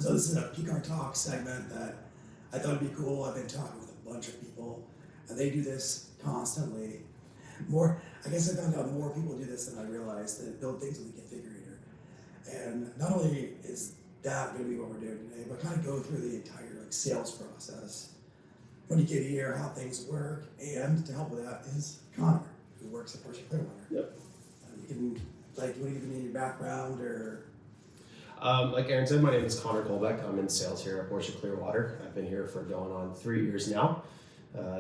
So this is a P-Car Talk segment that I thought would be cool. I've been talking with a bunch of people, and they do this constantly. I guess I found out more people do this than I realized, that build things with the configurator. And not only is that going to be what we're doing today, but kind of go through the entire sales process when you get here, how things work, and to help with that is Connor, who works at Porsche of Clearwater. Yep. You can, you want to give me your background or? Like Aaron said, my name is Connor Colbeck. I'm in sales here at Porsche of Clearwater. I've been here for going on 3 years now.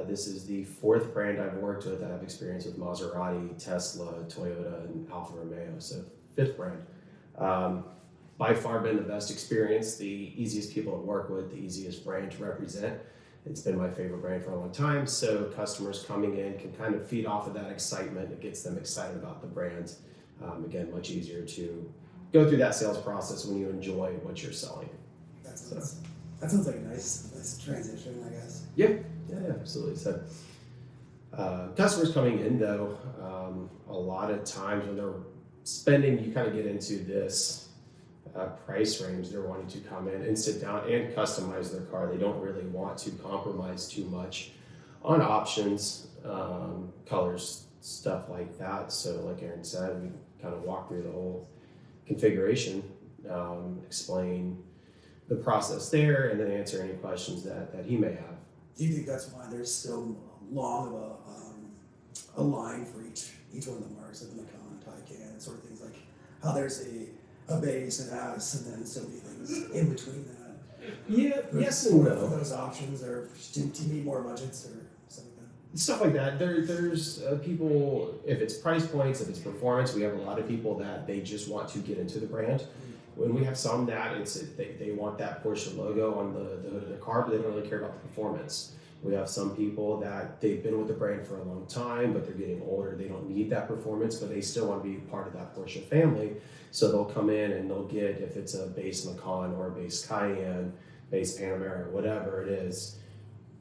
This is the 4th brand I've worked with that I've experienced with Maserati, Tesla, Toyota, and Alfa Romeo. So 5th brand. By far been the best experience, the easiest people to work with, the easiest brand to represent. It's been my favorite brand for a long time. So customers coming in can kind of feed off of that excitement. It gets them excited about the brand. Again, much easier to go through that sales process when you enjoy what you're selling. That sounds like a nice transition, I guess. Yeah, absolutely. So customers coming in though, a lot of times when they're spending, you kind of get into this price range. They're wanting to come in and sit down and customize their car. They don't really want to compromise too much on options, colors, stuff like that. So like Aaron said, we kind of walk through the whole configuration, explain the process there, and then answer any questions that he may have. Do you think that's why there's so long of a line for each one of the marks, like the Macan, Taycan, sort of things, like how there's a base, an S, and then so many things in between that? Yeah, yes and no. For those options, or do you need more budgets or something like that? Stuff like that. There's people, if it's price points, if it's performance, we have a lot of people that they just want to get into the brand. When we have some that they want that Porsche logo on the hood of their car, but they don't really care about the performance. We have some people that they've been with the brand for a long time, but they're getting older. They don't need that performance, but they still want to be part of that Porsche family. So they'll come in and they'll get, if it's a base Macan or a base Cayenne, base Panamera, whatever it is,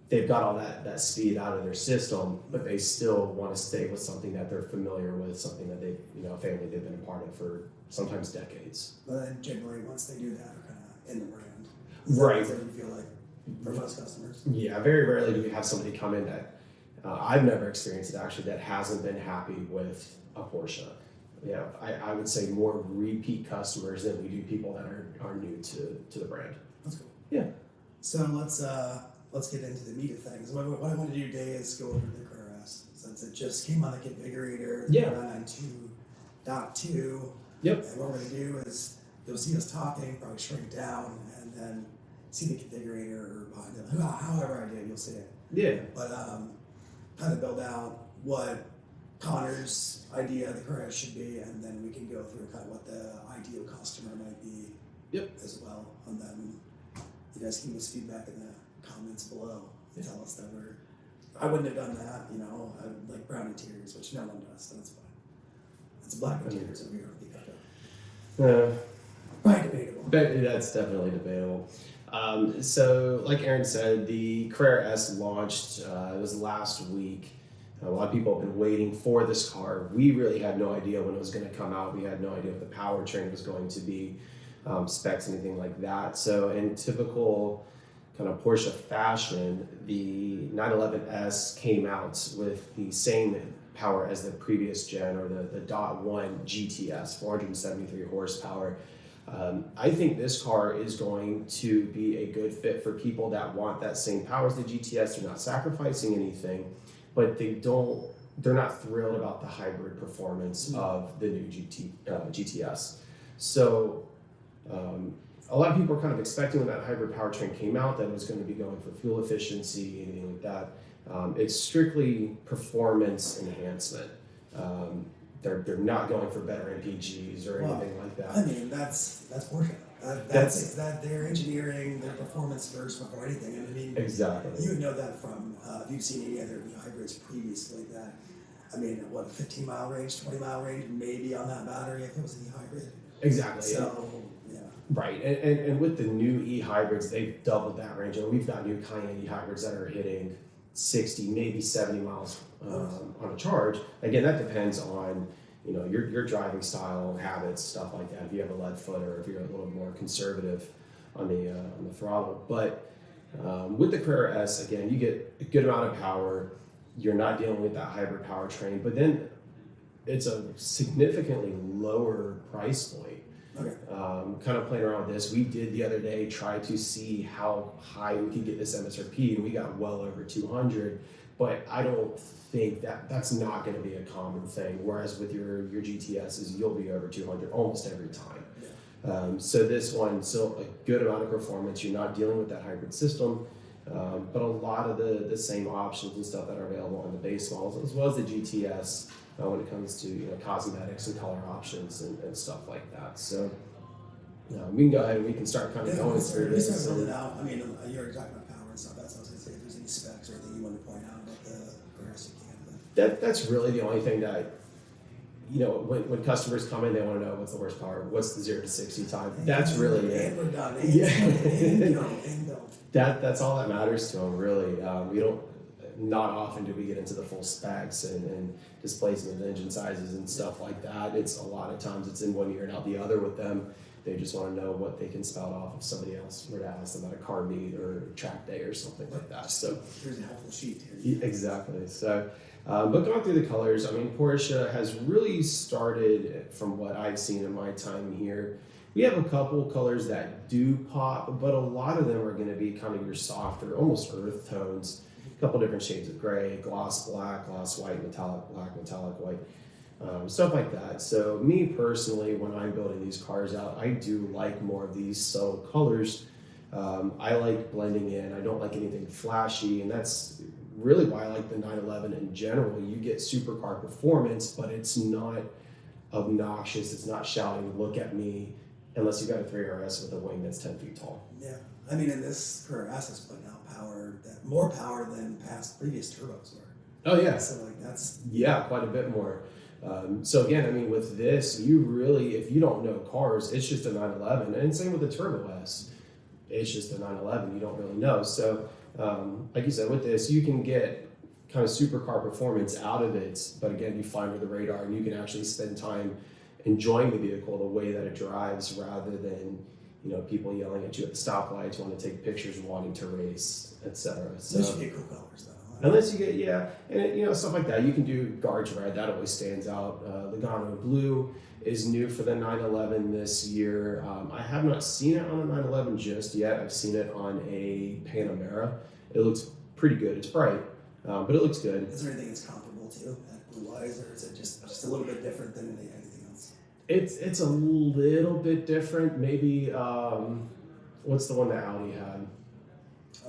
they've got all that speed out of their system, but they still want to stay with something that they're familiar with, something that they, a family they've been a part of for sometimes decades. But then generally, once they do that, are kind of in the brand. Right. That's what you feel like for most customers. Yeah, very rarely do we have somebody come in that I've never experienced it actually that hasn't been happy with a Porsche. Yeah, I would say more repeat customers than we do people that are new to the brand. That's cool. Yeah. So let's get into the meat of things. What I want to do today is go over the Carrera S, since it just came on the configurator, Yeah. 992.2. Yep. And what we're going to do is you'll see us talking, probably shrink down, and then see the configurator or behind it. However I did, you'll see it. Yeah. But kind of build out what Connor's idea of the Carrera should be, and then we can go through kind of what the ideal customer might be. Yep. As well. And then you guys can give us feedback in the comments below. Tell us that I wouldn't have done that, I like brown interiors, which no one does, so that's fine. It's black interiors over here. Probably debatable. But that's definitely debatable. So like Aaron said, the Carrera S launched, it was last week. A lot of people have been waiting for this car. We really had no idea when it was going to come out. We had no idea what the powertrain was going to be, specs, anything like that. So in typical kind of Porsche fashion, the 911S came out with the same power as the previous gen, or the .1 GTS, 473 horsepower. I think this car is going to be a good fit for people that want that same power as the GTS. They're not sacrificing anything, but they're not thrilled about the hybrid performance of the new GTS. So a lot of people were kind of expecting when that hybrid powertrain came out that it was going to be going for fuel efficiency, anything like that. It's strictly performance enhancement. They're not going for better MPGs or anything like that. I mean, that's Porsche. That's their engineering, their performance first before anything. And I mean, exactly. You would know that from if you've seen any other hybrids previously. That I mean, what, 15-mile range, 20-mile range, maybe on that battery if it was an e-hybrid. Exactly. So yeah. Right, and with the new e-hybrids, they've doubled that range. And we've got new Cayenne e-hybrids that are hitting 60, maybe 70 miles on a charge. Again, that depends on your driving style, habits, stuff like that. If you have a lead foot or if you're a little more conservative, on the throttle. But with the Carrera S, again, you get a good amount of power. You're not dealing with that hybrid powertrain, but then it's a significantly lower price point. Okay. Kind of playing around with this, we did the other day try to see how high we could get this MSRP, and we got well over 200. But I don't think that's not going to be a common thing. Whereas with your GTSs, you'll be over 200 almost every time. Yeah. So this one, still a good amount of performance. You're not dealing with that hybrid system, but a lot of the same options and stuff that are available on the base models, as well as the GTS. When it comes to cosmetics and color options and stuff like that. So we can go ahead and we can start kind of going through this. Start building out. I mean, you already talked about power and stuff. That's what I was going to say. If there's any specs or anything you want to point out about the Carrera, you can. That's really the only thing that, when customers come in, they want to know what's the horsepower, what's the 0 to 60 time. That's really it. And we're done. And that's all that matters to them, really. We don't. Not often do we get into the full specs and displacement engine sizes and stuff like that. It's a lot of times it's in one ear and out the other with them. They just want to know what they can spout off if somebody else were to ask them at a car meet or track day or something like that. So here's a helpful sheet here. Exactly. So, but going through the colors, I mean, Porsche has really started, from what I've seen in my time here. We have a couple colors that do pop, but a lot of them are going to be kind of your softer, almost earth tones. Couple different shades of gray, gloss black, gloss white, metallic black, metallic white, stuff like that. So me personally, when I'm building these cars out, I do like more of these subtle colors. I like blending in. I don't like anything flashy, and that's really why I like the 911 in general. You get supercar performance, but it's not obnoxious. It's not shouting, "Look at me," unless you got a 3RS with a wing that's 10 feet tall. Yeah, I mean, and this Carrera S is putting out more power than previous turbos were. Oh yeah. So like that's quite a bit more. So again, I mean, with this, you really, if you don't know cars, it's just a 911, and same with the Turbo S. It's just a 911. You don't really know. So like you said, with this, you can get kind of supercar performance out of it, but again, you fly under the radar, and you can actually spend time enjoying the vehicle the way that it drives, rather than people yelling at you at the stoplights, want to take pictures, wanting to race, etc. So, unless you get cool colors, though. Unless you get, and stuff like that. You can do guards red. That always stands out. Logano blue is new for the 911 this year. I have not seen it on a 911 just yet. I've seen it on a Panamera. It looks pretty good. It's bright, but it looks good. Is there anything that's comparable to that blue-wise, or is it just a little bit different than anything else? It's a little bit different. Maybe what's the one that Audi had?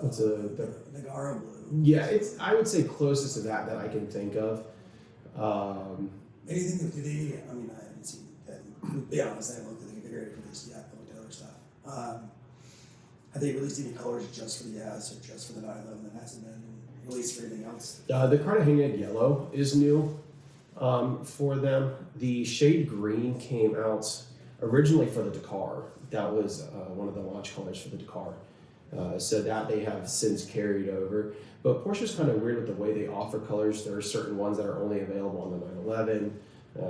What's the Nagara blue? Yeah, I would say closest to that I can think of. Anything that they? I mean, I haven't seen. To be honest, I haven't looked at the configurator for this yet. I looked at other stuff. Have they released any colors just for the S or just for the 911 that hasn't been released for anything else? The Cartagena yellow is new. For them, the shade green came out originally for the Dakar. That was one of the launch colors for the Dakar. So that they have since carried over. But Porsche's kind of weird with the way they offer colors. There are certain ones that are only available on the 911.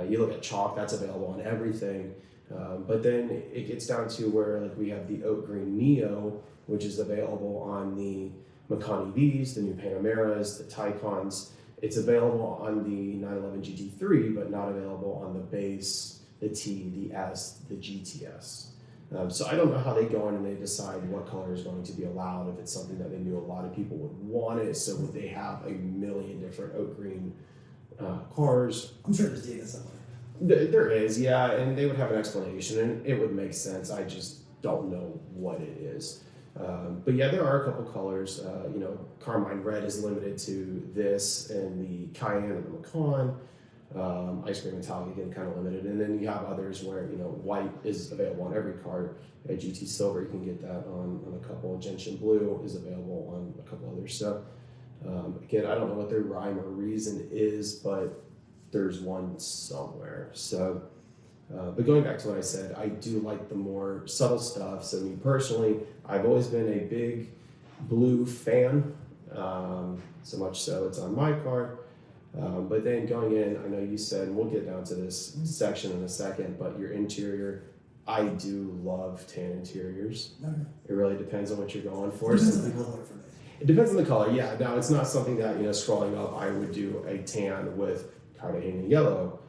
You look at chalk, that's available on everything. But then it gets down to where we have the oak green Neo, which is available on the Macan EVs, the new Panameras, the Taycans. It's available on the 911 GT3, but not available on the base, the T, the S, the GTS. So I don't know how they go in and they decide what color is going to be allowed, if it's something that they knew a lot of people would want it. So would they have a million different oak green cars? I'm sure there's data somewhere. There is, yeah, and they would have an explanation, and it would make sense. I just don't know what it is. But yeah, there are a couple colors. Carmine red is limited to this, and the Cayenne and the Macan. Ice cream metallic, again, kind of limited. And then you have others where, white is available on every car. GT silver, you can get that on a couple. Gentian blue is available on a couple others. So again, I don't know what their rhyme or reason is, but there's one somewhere. So, but going back to what I said, I do like the more subtle stuff. So me personally, I've always been a big blue fan, so much so it's on my car. But then going in, I know you said, and we'll get down to this section in a second, but your interior, I do love tan interiors. Okay. It really depends on what you're going for. Depends Some on the people- color for me. It depends on the color, yeah. Now, it's not something that, scrolling up, I would do a tan with Cartagena yellow,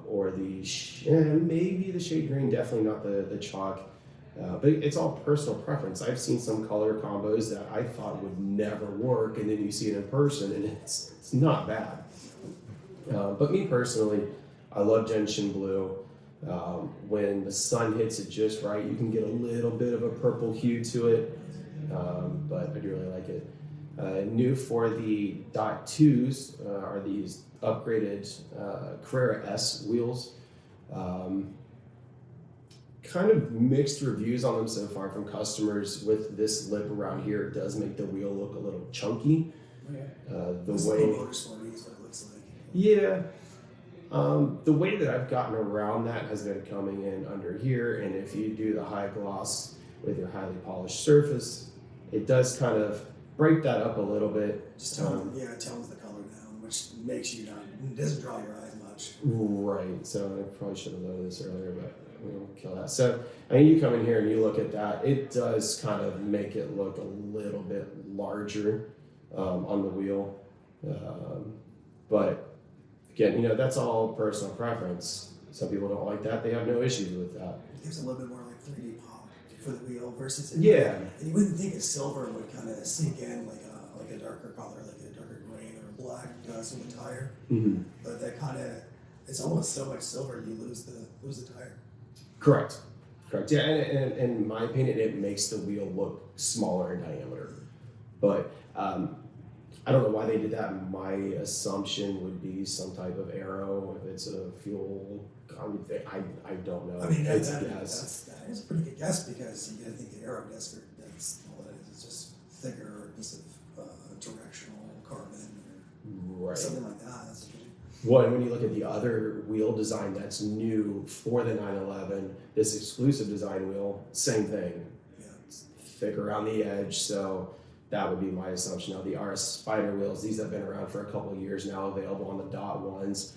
or maybe the shade green, definitely not the chalk. But it's all personal preference. I've seen some color combos that I thought would never work, and then you see it in person, and it's not bad. But me personally, I love gentian blue. When the sun hits it just right, you can get a little bit of a purple hue to it, but I do really like it. New for the Dot 2s are these upgraded Carrera S wheels. Kind of mixed reviews on them so far from customers. With this lip around here, it does make the wheel look a little chunky. Okay. The This way, motorsporty is what it looks like. yeah. The way that I've gotten around that has been coming in under here, and if you do the high gloss with your highly polished surface, it does kind of break that up a little bit. Just tones the color down, which makes you it doesn't draw your eyes much. Right, so I probably should have loaded this earlier, but we'll kill that. So, I mean, you come in here and you look at that, it does kind of make it look a little bit larger on the wheel. But again, that's all personal preference. Some people don't like that, they have no issues with that. It gives a little bit more like 3D pop for the wheel versus Yeah. And you wouldn't think a silver would kind of sink in like a darker color, like a darker green or a black does with a tire. Mm-hmm. But that kind of it's almost so much silver you lose the tire. Correct. Yeah, and in my opinion, it makes the wheel look smaller in diameter. But I don't know why they did that. My assumption would be some type of arrow. If it's a fuel, I don't know. I mean, that it's a guess. that is a pretty good guess because you gotta think the aero disc, that's all it is. It's just thicker, a piece of directional carbon or Right. something like that. That's pretty, Well, and when you look at the other wheel design that's new for the 911, this exclusive design wheel, same thing. yeah. It's thick around the edge, so that would be my assumption. Now, the RS Spider wheels, these have been around for a couple of years now, available on the Dot ones.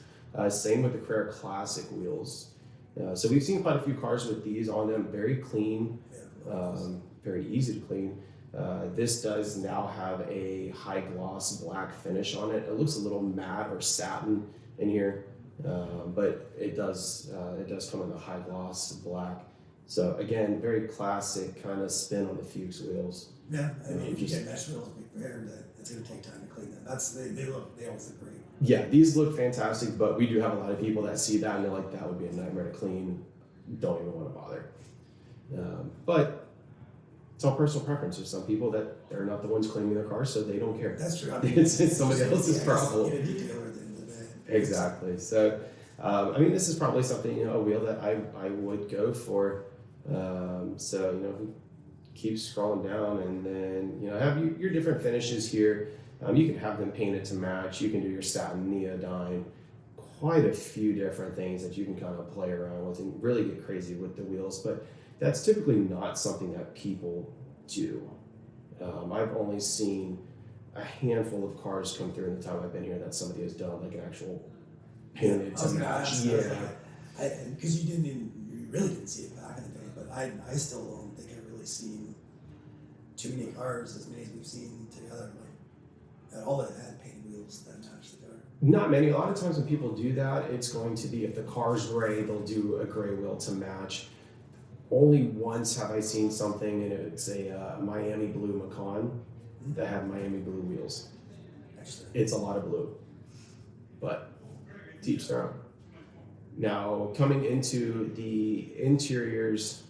Same with the Carrera Classic wheels. So we've seen quite a few cars with these on them, very clean, very easy to clean. This does now have a high gloss black finish on it. It looks a little matte or satin in here, but it does come in the high gloss black. So again, very classic kind of spin on the Fuchs wheels. Yeah, I mean, if you get mesh wheels, be prepared that it's going to take time to clean them. They always look great. Yeah, these look fantastic, but we do have a lot of people that see that and they're like, that would be a nightmare to clean. Don't even want to bother. But it's all personal preference. There's some people that they're not the ones cleaning their cars, so they don't care. That's true. I mean, It's somebody else's problem. Get a detailer at the end of the day. Exactly. So, I mean, this is probably something, a wheel that I would go for. So, keep scrolling down and then, have your different finishes here. You can have them painted to match. You can do your satin neodyne. Quite a few different things that you can kind of play around with and really get crazy with the wheels. But that's typically not something that people do. I've only seen a handful of cars come through in the time I've been here that somebody has done like an actual painted to match. Because you really didn't see it back in the day, but I still don't think I've really seen too many cars as many as we've seen together. Like all that had painted wheels that match the car. Not many. A lot of times when people do that, it's going to be if the car's gray, they'll do a gray wheel to match. Only once have I seen something, and it's a Miami blue Macan that had Miami blue wheels. Actually, it's a lot of blue, but to each their own. Now, coming into the interiors,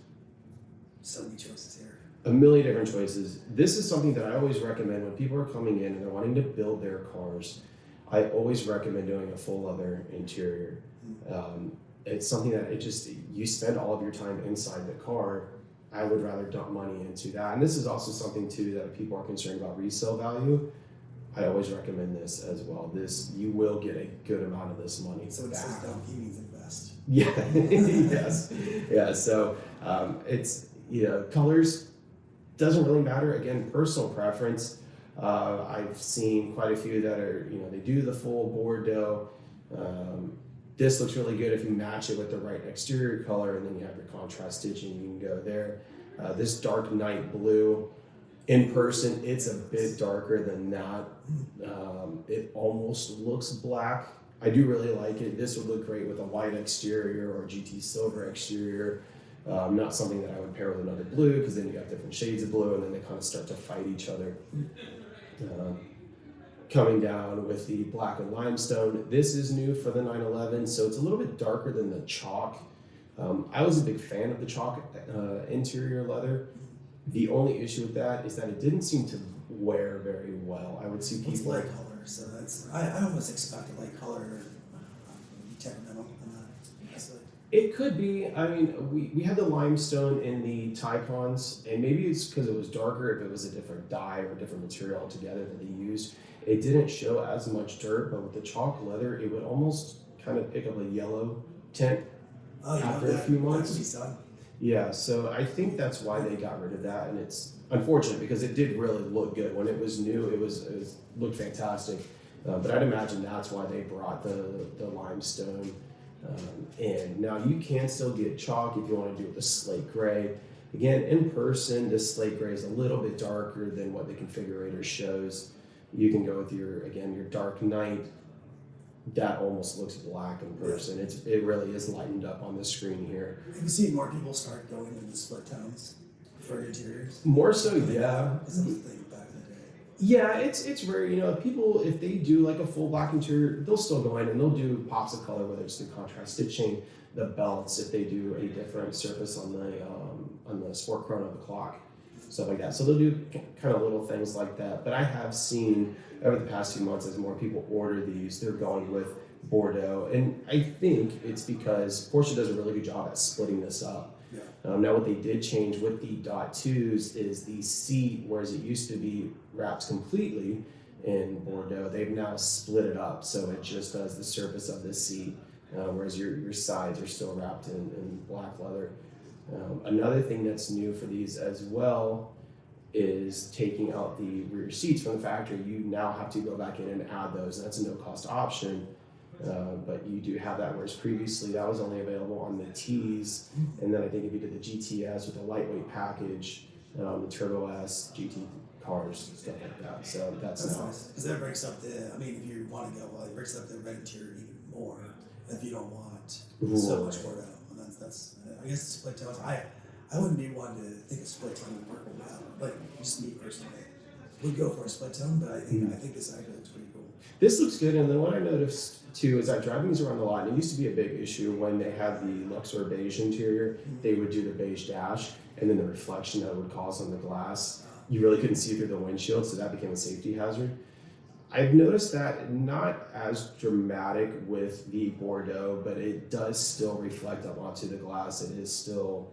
so many choices here. a million different choices. This is something that I always recommend when people are coming in and they're wanting to build their cars. I always recommend doing a full leather interior. It's something that you spend all of your time inside the car. I would rather dump money into that. And this is also something too that people are concerned about resale value. I always recommend this as well. You will get a good amount of this money So it back. says dump, he means invest. Yeah, yes. Yeah, so it's, colors doesn't really matter. Again, personal preference. I've seen quite a few that are, they do the full Bordeaux. This looks really good if you match it with the right exterior color, and then you have your contrast stitching, you can go there. This dark night blue, in person, it's a bit darker than that. It almost looks black. I do really like it. This would look great with a white exterior or GT silver exterior. Not something that I would pair with another blue, because then you have different shades of blue and then they kind of start to fight each other. Coming down with the black and limestone. This is new for the 911, so it's a little bit darker than the chalk. I was a big fan of the chalk interior leather. The only issue with that is that it didn't seem to wear very well. I would see people. It's light color, so that's I almost expect a light color temperamental in that. So, It could be. I mean, we had the limestone in the Tycons, and maybe it's because it was darker. If it was a different dye or a different material altogether that they used, it didn't show as much dirt. But with the chalk leather, it would almost kind of pick up a yellow tint after a few months. Yeah, so I think that's why they got rid of that, and it's unfortunate because it did really look good when it was new. It looked fantastic, but I'd imagine that's why they brought the limestone in. Now you can still get chalk if you want to do it with the slate gray. Again, in person, this slate gray is a little bit darker than what the configurator shows. You can go with your dark night. That almost looks black in person. Yeah. It really is lightened up on the screen here. Have you seen more people start going into split tones for interiors? More so, yeah. This is the thing back in the day. Yeah, it's rare. You know, people, if they do like a full black interior, they'll still go in and they'll do pops of color, whether it's the contrast stitching, the belts, if they do a different surface on the sport chrono of the clock, stuff like that. So they'll do kind of little things like that. But I have seen over the past few months, as more people order these, they're going with Bordeaux. And I think it's because Porsche does a really good job at splitting this up. Yeah. Now what they did change with the dot twos is the seat, whereas it used to be wrapped completely in Bordeaux, they've now split it up. So it just does the surface of the seat, whereas your sides are still wrapped in black leather. Another thing that's new for these as well is taking out the rear seats from the factory. You now have to go back in and add those, and that's a no-cost option, but you do have that, whereas previously that was only available on the T's, and then I think if you did the GTS with the lightweight package, the Turbo S, GT cars, stuff like that. So that's nice, because that breaks up if you want to go, it breaks up the red interior even more if you don't want so much more down. And that's I guess split tones. I wouldn't be one to think a split tone would work well. Like, just me personally, would go for a split tone, but I think this actually looks pretty cool. This looks good, and then what I noticed too is that driving these around the lot, and it used to be a big issue when they had the Luxor beige interior, they would do the beige dash, and then the reflection that it would cause on the glass, you really couldn't see through the windshield, so that became a safety hazard. I've noticed that not as dramatic with the Bordeaux, but it does still reflect up onto the glass. It is still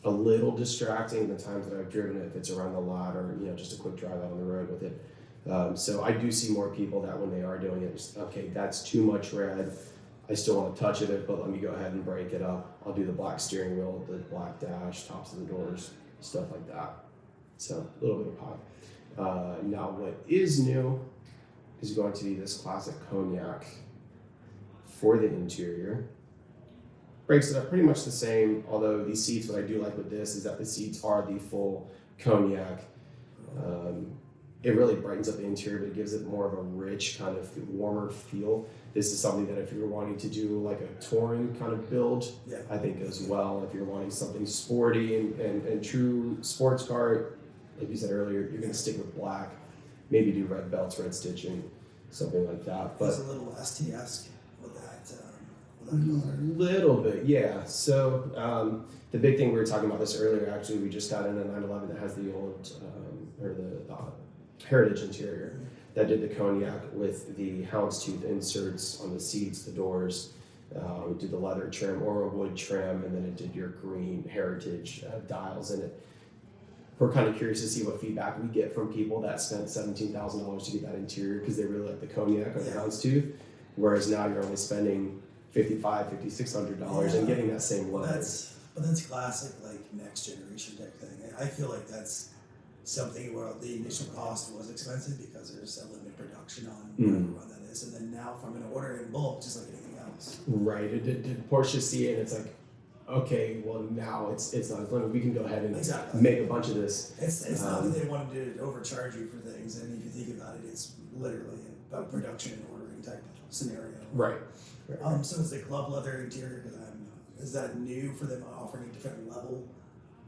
a little distracting the times that I've driven it, if it's around the lot or just a quick drive out on the road with it. So I do see more people that when they are doing it, just, okay, that's too much red. I still want to touch it, but let me go ahead and break it up. I'll do the black steering wheel, the black dash, tops of the doors, stuff like that. So a little bit of pop. Now what is new is going to be this classic cognac for the interior. Breaks it up pretty much the same, although these seats, what I do like with this is that the seats are the full cognac. It really brightens up the interior, but it gives it more of a rich, kind of warmer feel. This is something that if you're wanting to do like a touring kind of build, I think as well. If you're wanting something sporty and true sports car, like you said earlier, you're gonna stick with black. Maybe do red belts, red stitching, something like that. But it's a little ST-esque with that color. Little bit, yeah. So the big thing, we were talking about this earlier, actually, we just got in a 911 that has the old, or the Heritage interior that did the cognac with the houndstooth inserts on the seats, the doors. We did the leather trim or a wood trim, and then it did your green Heritage dials in it. We're kind of curious to see what feedback we get from people that spent $17,000 to get that interior because they really like the cognac or the houndstooth, whereas now you're only spending $5,500, $5,600 and getting that same look. But that's classic, like next generation type thing. I feel like that's something where the initial cost was expensive because there's a limited production on whatever that is, and then now if I'm going to order it in bulk, just like anything else. Right. Did Porsche see it? And it's like, okay, well now it's not as limited. We can go ahead and make a bunch of this. It's not that they wanted to overcharge you for things, and if you think about it, it's literally a production and ordering type scenario. Right. So is the club leather interior? Is that new for them offering a different level?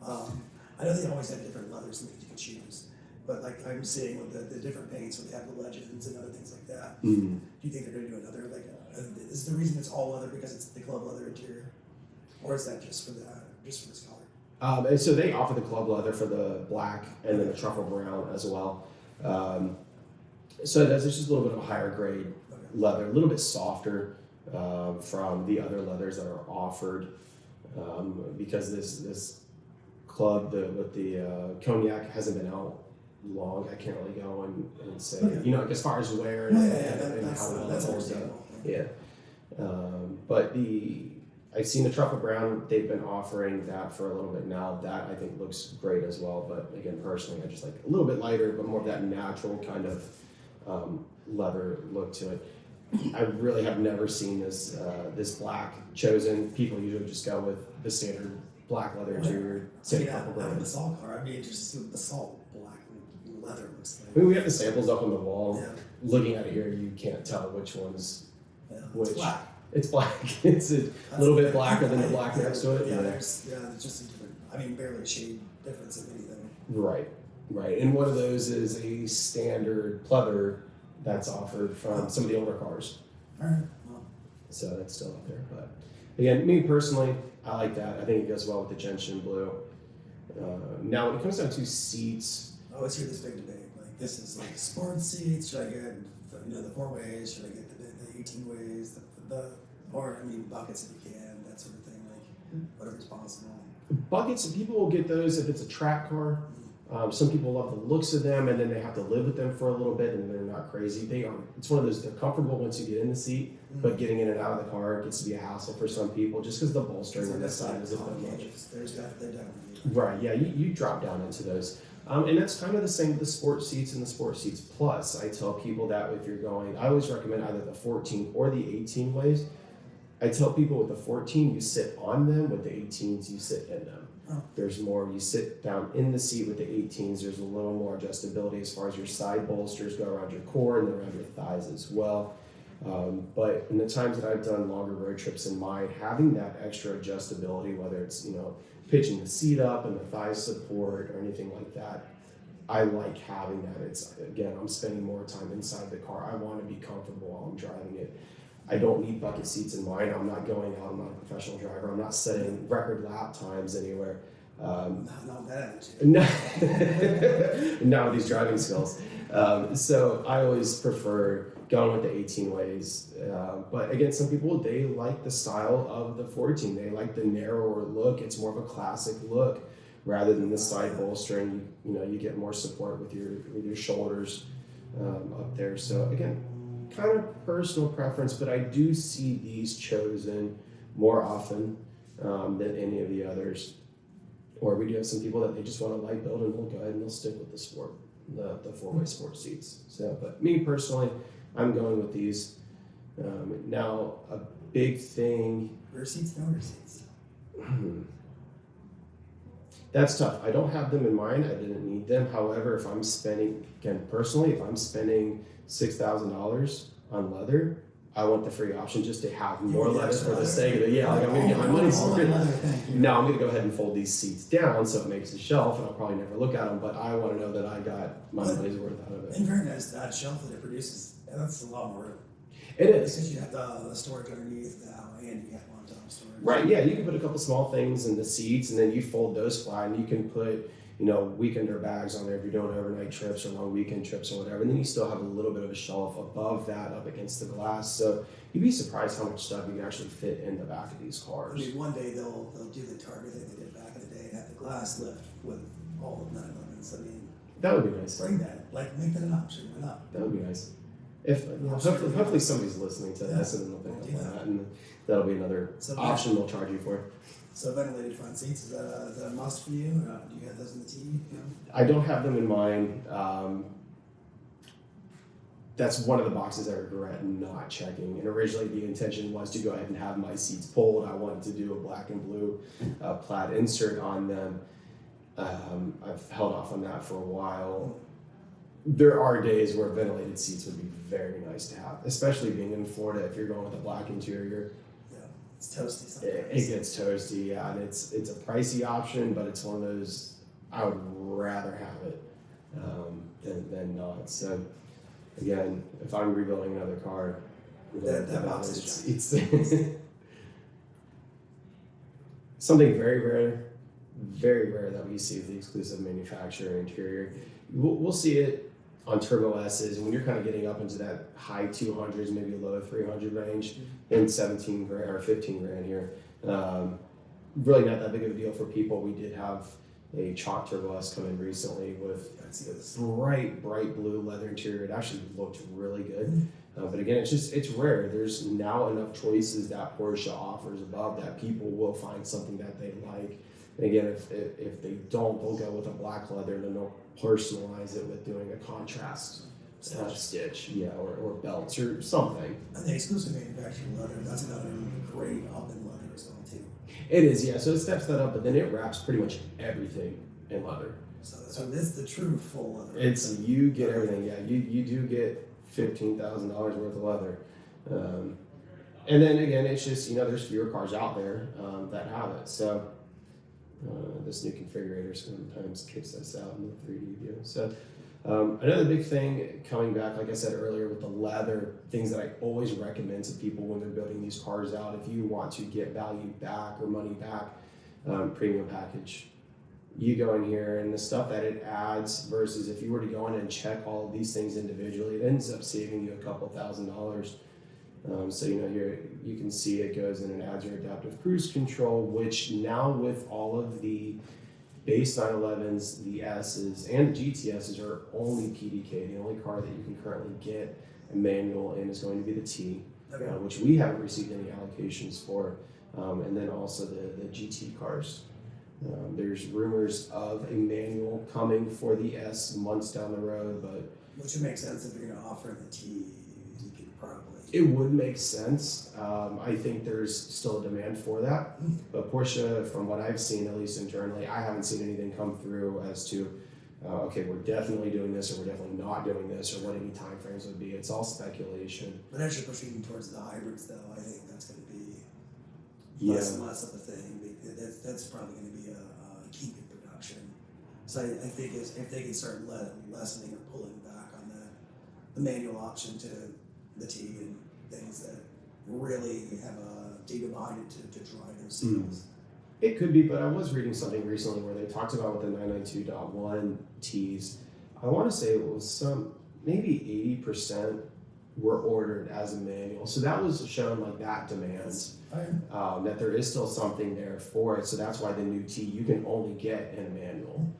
I know they always have different leathers and things you can choose, but like I'm seeing with the different paints, where they have the legends and other things like that. Mm-hmm. Do you think they're going to do another is the reason it's all leather because it's the club leather interior, or is that just for this color? And so they offer the club leather for the black and then the truffle brown as well. So it's just a little bit of a higher grade leather, a little bit softer from the other leathers that are offered, because this club with the cognac hasn't been out long. I can't really go and say, as far as wear and how well it holds up. Yeah. But I've seen the truffle brown. They've been offering that for a little bit now. That I think looks great as well. But again, personally, I just like a little bit lighter, but more of that natural kind of leather look to it. I really have never seen this black chosen. People usually just go with the standard black leather interior. Out of the salt car, I'd be interested to see what the salt black leather looks like. I mean, we have the samples up on the wall. Yeah. Looking at it here, you can't tell which one's which. It's black. It's black. It's a little bit blacker than the black next to it. There's just a different, barely a shade difference if anything. Right. And one of those is a standard pleather that's offered from some of the older cars. All right. Well, so that's still up there. But again, me personally, I like that. I think it goes well with the gentian blue. Now, when it comes down to seats, I always hear this big debate. Like, this is like sports seats. Should I get the 4 ways? Should I get the 18 ways? Buckets if you can, that sort of thing. Like, whatever's possible. Buckets, people will get those if it's a track car. Some people love the looks of them, and then they have to live with them for a little bit, and they're not crazy. It's one of those, they're comfortable once you get in the seat, but getting in and out of the car gets to be a hassle for some people, just because the bolstering on this side is a bit much. There's definitely. Right, yeah, you drop down into those. And that's kind of the same with the sports seats and the sports seats plus. I tell people that if you're going, I always recommend either the 14 or the 18 ways. I tell people with the 14, you sit on them, with the 18s, you sit in them. There's more, you sit down in the seat with the 18s, there's a little more adjustability as far as your side bolsters go around your core and then around your thighs as well. But in the times that I've done longer road trips in mine, having that extra adjustability, whether it's, pitching the seat up and the thigh support or anything like that, I like having that. It's, again, I'm spending more time inside the car. I want to be comfortable while I'm driving it. I don't need bucket seats in mine. I'm not going out. I'm not a professional driver. I'm not setting record lap times anywhere. Not bad. No, not with these driving skills. So I always prefer going with the 18 ways. But again, some people, they like the style of the 14. They like the narrower look. It's more of a classic look rather than the side bolstering. You get more support with your shoulders up there. So again, kind of personal preference, but I do see these chosen more often than any of the others. Or we do have some people that they just want a light build, and they'll go ahead and they'll stick with the 4-way sport seats. So, but me personally, I'm going with these. Now, a big thing. Rear seats, no rear seats. That's tough. I don't have them in mind. I didn't need them. However, if I'm spending $6,000 on leather, I want the free option just to have more leather for the sake of it. Yeah, like I'm going to get my money spent. Now I'm going to go ahead and fold these seats down so it makes a shelf, and I'll probably never look at them, but I want to know that I got my money's worth out of it. In fairness, that shelf that it produces, that's a lot more room. It is. Because you have the storage underneath now, and you have on top storage. Right, yeah, you can put a couple small things in the seats, and then you fold those flat, and you can put weekender bags on there if you're doing overnight trips or long weekend trips or whatever. And then you still have a little bit of a shelf above that up against the glass. So you'd be surprised how much stuff you can actually fit in the back of these cars. One day they'll do the Target thing they did back in the day and have the glass lift with all of 911s. That would be nice. Bring that. Make that an option. Why not? That would be nice. If hopefully somebody's listening to this and they'll pick up on that, and that'll be another option they'll charge you for. So ventilated front seats, is that a must for you? Do you have those in the T? I don't have them in mind. that's one of the boxes I regret not checking. And originally the intention was to go ahead and have my seats pulled. I wanted to do a black and blue plaid insert on them. I've held off on that for a while. There are days where ventilated seats would be very nice to have, especially being in Florida. If you're going with a black interior, Yeah, it's toasty sometimes. it gets toasty, yeah, and it's a pricey option, but it's one of those I would rather have it than not. So again, if I'm rebuilding another car, that box is it's something very rare that we see with the exclusive manufacturer interior. We'll see it on Turbo S's, and when you're kind of getting up into that high 200s, maybe low 300 range, in 17 grand or 15 grand here. Really not that big of a deal for people. We did have a chalk Turbo S come in recently with bright blue leather interior. It actually looked really good. But again, it's rare. There's now enough choices that Porsche offers above that people will find something that they like. And again, if they don't, they'll go with a black leather and then they'll personalize it with doing a contrast stitch, yeah, or belts or something. And the exclusive manufacturer leather, that's another great up-in leather as well too. It is, yeah. So it steps that up, but then it wraps pretty much everything in leather. So this is the true full leather. It's you get everything, yeah. You do get $15,000 worth of leather. And then again, it's just, there's fewer cars out there that have it. So this new configurator sometimes kicks us out in the 3D view. So another big thing coming back, like I said earlier, with the leather, things that I always recommend to people when they're building these cars out, if you want to get value back or money back, premium package. You go in here and the stuff that it adds versus if you were to go in and check all of these things individually, it ends up saving you a couple $1,000s. So here you can see it goes in and adds your adaptive cruise control, which now with all of the base 911s, the S's, and the GTS's are only PDK. The only car that you can currently get a manual in is going to be the T, which we haven't received any allocations for, and then also the GT cars. There's rumors of a manual coming for the S months down the road, but which would make sense if you're going to offer the T. You could probably. It would make sense. I think there's still a demand for that, but Porsche, from what I've seen, at least internally, I haven't seen anything come through as to, okay, we're definitely doing this, or we're definitely not doing this, or what any time frames would be. It's all speculation. But as you're proceeding towards the hybrids, though, I think that's going to be less and less of a thing. That's probably going to be a keep in production. So I think if they can start lessening or pulling back on the manual option to the T and things that really have a data behind it to drive those sales. It could be, but I was reading something recently where they talked about with the 992.1 Ts. I want to say it was maybe 80% were ordered as a manual. So that was shown like that demands, that there is still something there for it. So that's why the new T you can only get in a manual.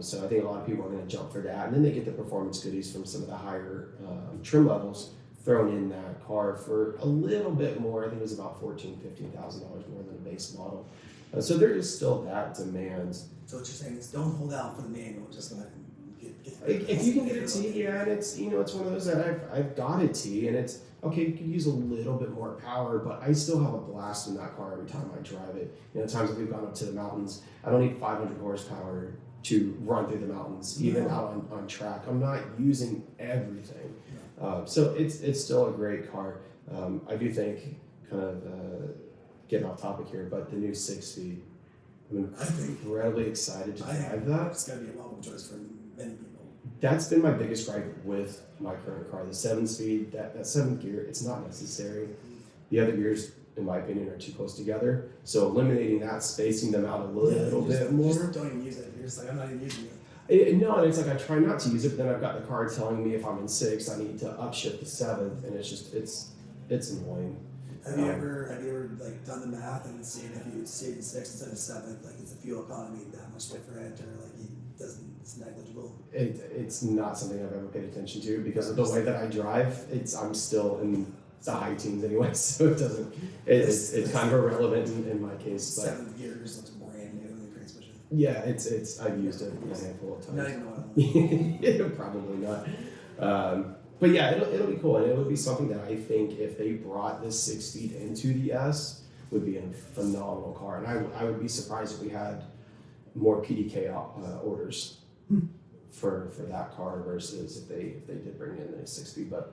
So I think a lot of people are going to jump for that. And then they get the performance goodies from some of the higher trim levels thrown in that car for a little bit more. I think it was about $14,000, $15,000 more than a base model. So there is still that demand. So what you're saying is don't hold out for the manual, just go ahead and get if you can get a T, yeah, and it's it's one of those that I've got a T, and it's okay. You can use a little bit more power, but I still have a blast in that car every time I drive it. Times that we've gone up to the mountains, I don't need 500 horsepower to run through the mountains, even out on track. I'm not using everything, so it's still a great car. I do think kind of getting off topic here, but the new 6-speed. I'm incredibly excited to drive that. It's going to be a welcome choice for many people. That's been my biggest gripe with my current car. The 7-speed, that 7th gear, it's not necessary. The other gears, in my opinion, are too close together. So eliminating that, spacing them out a little bit more. Just don't even use it. You're just like, I'm not even using it. No, and it's like I try not to use it, but then I've got the car telling me if I'm in 6th, I need to upshift to 7th, and it's annoying. Have you ever like done the math and seen if you stayed in 6th instead of 7th, like is the fuel economy that much different, or like it's negligible? It's not something I've ever paid attention to because of the way that I drive. I'm still in the high teens anyway, so it doesn't. It's kind of irrelevant in my case. But 7th gears looks brand new in the transmission. Yeah, I've used it a handful of times. Not even oil. Probably not. But yeah, it'll be cool, and it would be something that I think if they brought this 6-speed into the S, would be a phenomenal car, and I would be surprised if we had more PDK orders for that car versus if they did bring in the 6-speed. But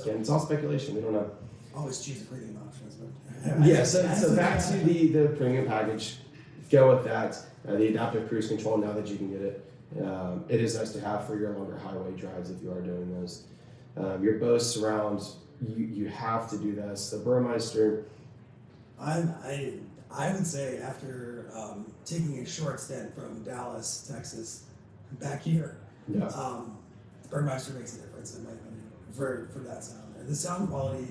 again, it's all speculation. We don't know. Always choose the premium options, but Yeah. So back to the premium package. Go with that. The adaptive cruise control. Now that you can get it, it is nice to have for your longer highway drives if you are doing those. Your Bose surround. You have to do this. The Burmeister. I would say after taking a short stint from Dallas, Texas, back here, Yeah. the Burmeister makes a difference in my opinion for that sound. And the sound quality,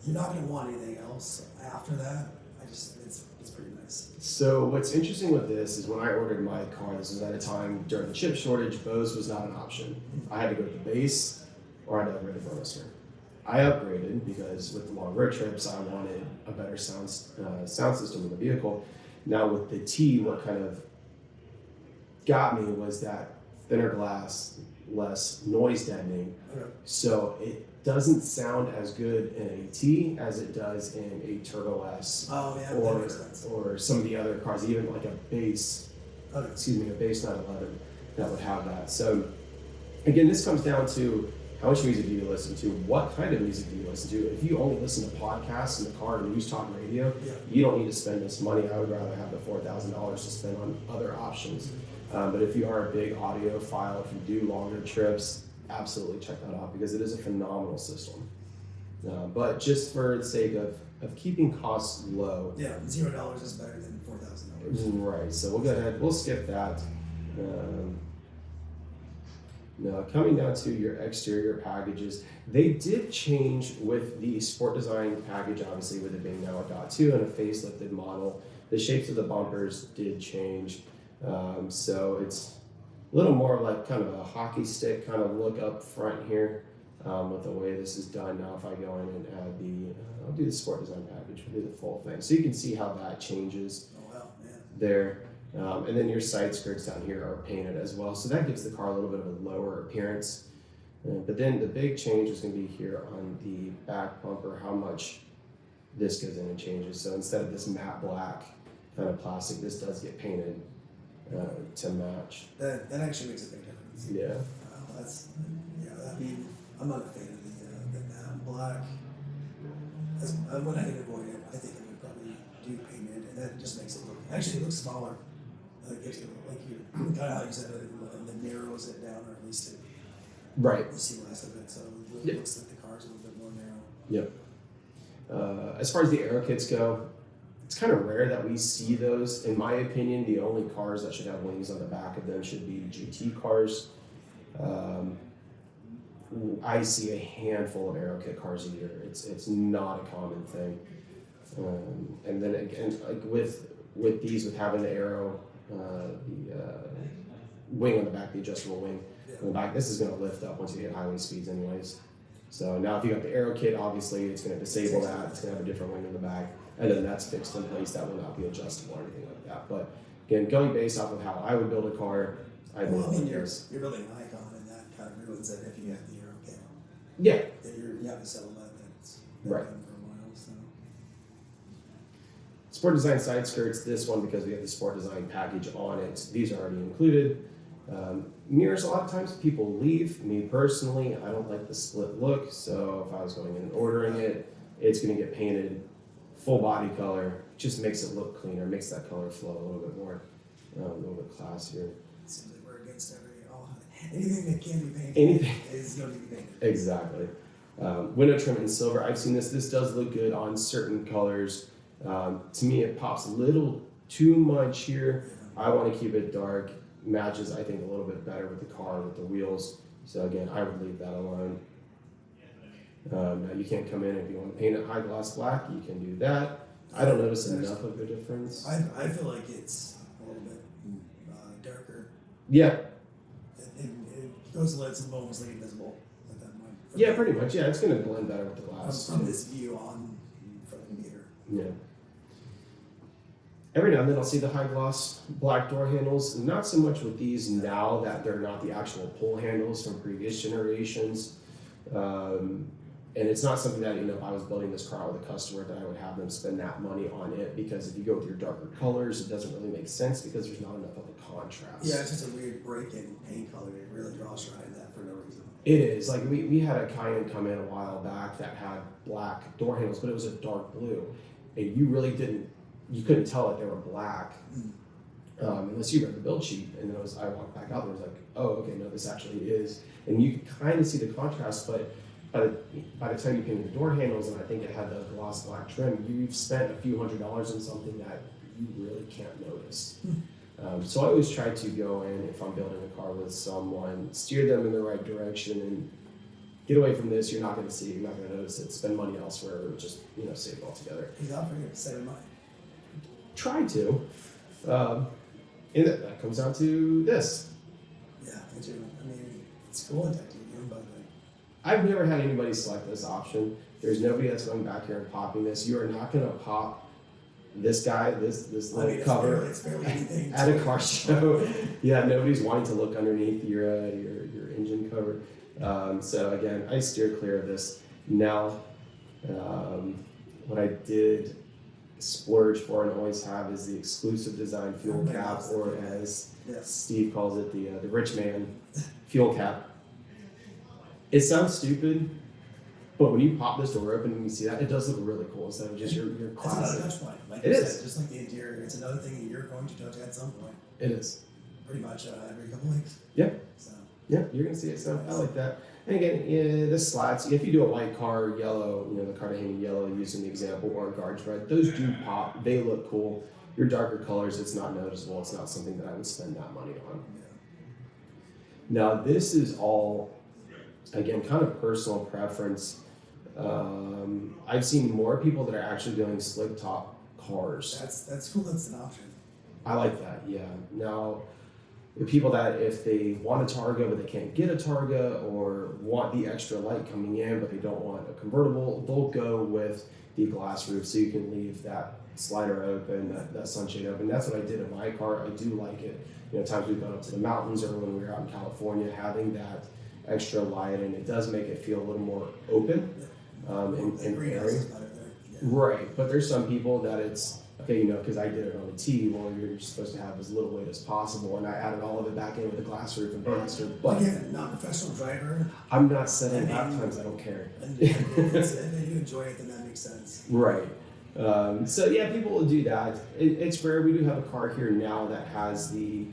you're not going to want anything else after that. It's pretty nice. So what's interesting with this is when I ordered my car, this was at a time during the chip shortage, Bose was not an option. I had to go to the base or I had to upgrade to Burmeister. I upgraded because with the long road trips, I wanted a better sound system in the vehicle. Now with the T, what kind of got me was that thinner glass, less noise deadening. Okay. So it doesn't sound as good in a T as it does in a Turbo S Oh yeah, that makes sense. or some of the other cars, even like a base, Okay. a base 911 that would have that. So again, this comes down to how much music do you listen to? What kind of music do you listen to? If you only listen to podcasts in the car and news talk radio, Yeah. you don't need to spend this money. I would rather have the $4,000 to spend on other options. But if you are a big audiophile, if you do longer trips, absolutely check that out because it is a phenomenal system. But just for the sake of keeping costs low. Yeah, $0 is better than $4,000. Right, so we'll go ahead, we'll skip that. Now, coming down to your exterior packages, they did change with the Sport Design package, obviously with it being now a .2 and a facelifted model. The shapes of the bumpers did change. So it's a little more like kind of a hockey stick kind of look up front here with the way this is done. Now if I go in and add I'll do the Sport Design package, we'll do the full thing. So you can see how that changes Oh wow, man. there. And then your side skirts down here are painted as well. So that gives the car a little bit of a lower appearance. But then the big change is going to be here on the back bumper, how much this goes in and changes. So instead of this matte black kind of plastic, this does get painted to match. That actually makes a big difference. Yeah. I'm not a fan of the matte black. When I can avoid it, I think I would probably do painted, and that just makes it look. Actually, it looks smaller. It gives it like you kind of how you said it, and narrows it down, or at least Right. you see less of it, so it Yep. looks like the car's a little bit more narrow. Yep. As far as the aero kits go, it's kind of rare that we see those. In my opinion, the only cars that should have wings on the back of them should be GT cars. I see a handful of aero kit cars a year. It's not a common thing. And then again, like with these, with having the aero, wing on the back, the adjustable wing on the back, this is going to lift up once you hit highway speeds anyways. So now if you got the aero kit, obviously it's going to disable that. It's going to have a different wing in the back, and then that's fixed in place. That will not be adjustable or anything like that. But again, going based off of how I would build a car, I Well, I build mean, like you're this. building an icon, and that kind of ruins it if you have the Euro cam. Yeah, Then you have to settle that. That's Right. been for a while. So Sport Design side skirts, this one because we have the Sport Design package on it. These are already included. Mirrors, a lot of times people leave. Me personally, I don't like the split look, so if I was going in and ordering it, it's going to get painted full body color. Just makes it look cleaner, makes that color flow a little bit more, a little bit classier. it seems like we're against anything that can be painted. Anything. Is going to be painted. Exactly. Window trim in silver. I've seen this. This does look good on certain colors. To me, it pops a little too much here. I want to keep it dark. Matches, I think, a little bit better with the car, with the wheels. So again, I would leave that alone. Now you can't come in if you want to paint it high gloss black. You can do that. I don't notice enough of a difference. I feel like it's a little bit darker. Yeah. It goes to it's almost like invisible at that point. Yeah, pretty much. Yeah, it's going to blend better with the glass. From this view on from the computer. Yeah. Every now and then I'll see the high gloss black door handles. Not so much with these now that they're not the actual pull handles from previous generations. And it's not something that, if I was building this car with a customer, that I would have them spend that money on it, because if you go with your darker colors, it doesn't really make sense because there's not enough of a contrast. Yeah, it's just a weird break in paint color. It really draws you right in that for no reason. It is. Like, we had a Cayenne come in a while back that had black door handles, but it was a dark blue. And you couldn't tell that they were black unless you read the build sheet. And then I walked back out and was like, oh, okay, no, this actually is. And you can kind of see the contrast, but by the time you painted the door handles, and I think it had the gloss black trim, you've spent a few $100s on something that you really can't notice. So I always try to go in, if I'm building a car with someone, steer them in the right direction and get away from this. You're not going to see it, you're not going to notice it, spend money elsewhere, or just save it all together. He's offering it to save money. Try to. And that comes down to this. Yeah, me too. I mean, it's cool in titanium, but I've never had anybody select this option. There's nobody that's going back here and popping this. You are not going to pop this guy, this little cover it's barely anything at a car show. Yeah, nobody's wanting to look underneath your engine cover. So again, I steer clear of this. Now, what I did splurge for and always have is the exclusive design fuel cap, or as Steve calls it, the rich man fuel cap. It sounds stupid, but when you pop this door open and you see that, it does look really cool. Instead of just your classic. It's another touch point. Like it you is. said, just like the interior. It's another thing that you're going to touch at some point. It is. Pretty much every couple weeks. Yeah. So. Yeah, you're gonna see it. So I like that. And again, the slats. If you do a white car, yellow, the Cartagena yellow, using the example, or guards red, those do pop. They look cool. Your darker colors, it's not noticeable. It's not something that I would spend that money on. Yeah. Now, this is all, again, kind of personal preference. I've seen more people that are actually doing slick top cars. That's cool. That's an option. I like that. Yeah. Now, the people that, if they want a Targa but they can't get a Targa, or want the extra light coming in but they don't want a convertible, they'll go with the glass roof, so you can leave that slider open, that sunshade open. That's what I did in my car. I do like it. Times we've gone up to the mountains, or when we were out in California, having that extra light, and it does make it feel a little more open and airy. Right, but there's some people that it's okay, because I did it on a T. Well, you're supposed to have as little weight as possible, and I added all of it back in with the glass roof and banister. But again, not a professional driver. I'm not setting lap times. I don't care. And if you enjoy it, then that makes sense. Right. So yeah, people will do that. It's rare. We do have a car here now that has the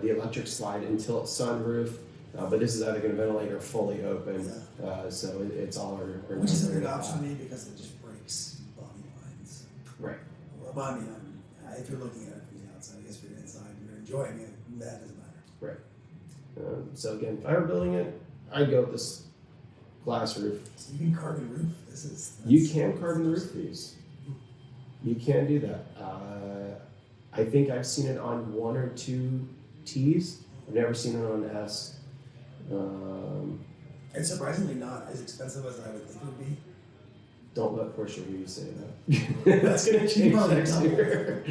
electric slide and tilt sunroof, but this is either going to ventilate or fully open. Yeah. So it's all our which is a good option to me, because it just breaks body lines. Right. Well, I mean, if you're looking at it from the outside, I guess if you're inside, you're enjoying it, that doesn't matter. Right. So again, if I were building it, I'd go with this glass roof. So you can carbon roof. You can carbon roof these. You can do that. I think I've seen it on 1 or 2 T's. I've never seen it on S. It's surprisingly not as expensive as I would think it would be. Don't let Porsche hear you say that. That's going to change next year.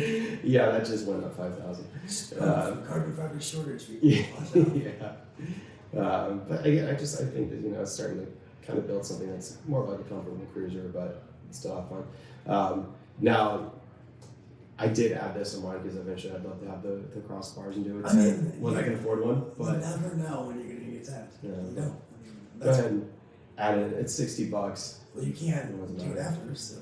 Yeah, that just went up 5,000. Carbon fiber shortage. Yeah. But again, I think that it's starting to kind of build something that's more like a comfortable cruiser, but still have fun. Now, I did add this in mine because eventually I'd love to have the crossbars and do a tent when I can afford one. But you never know when you're going to need a tent. Yeah. You don't. Go ahead and add it. It's $60. Well, you can't do it after. So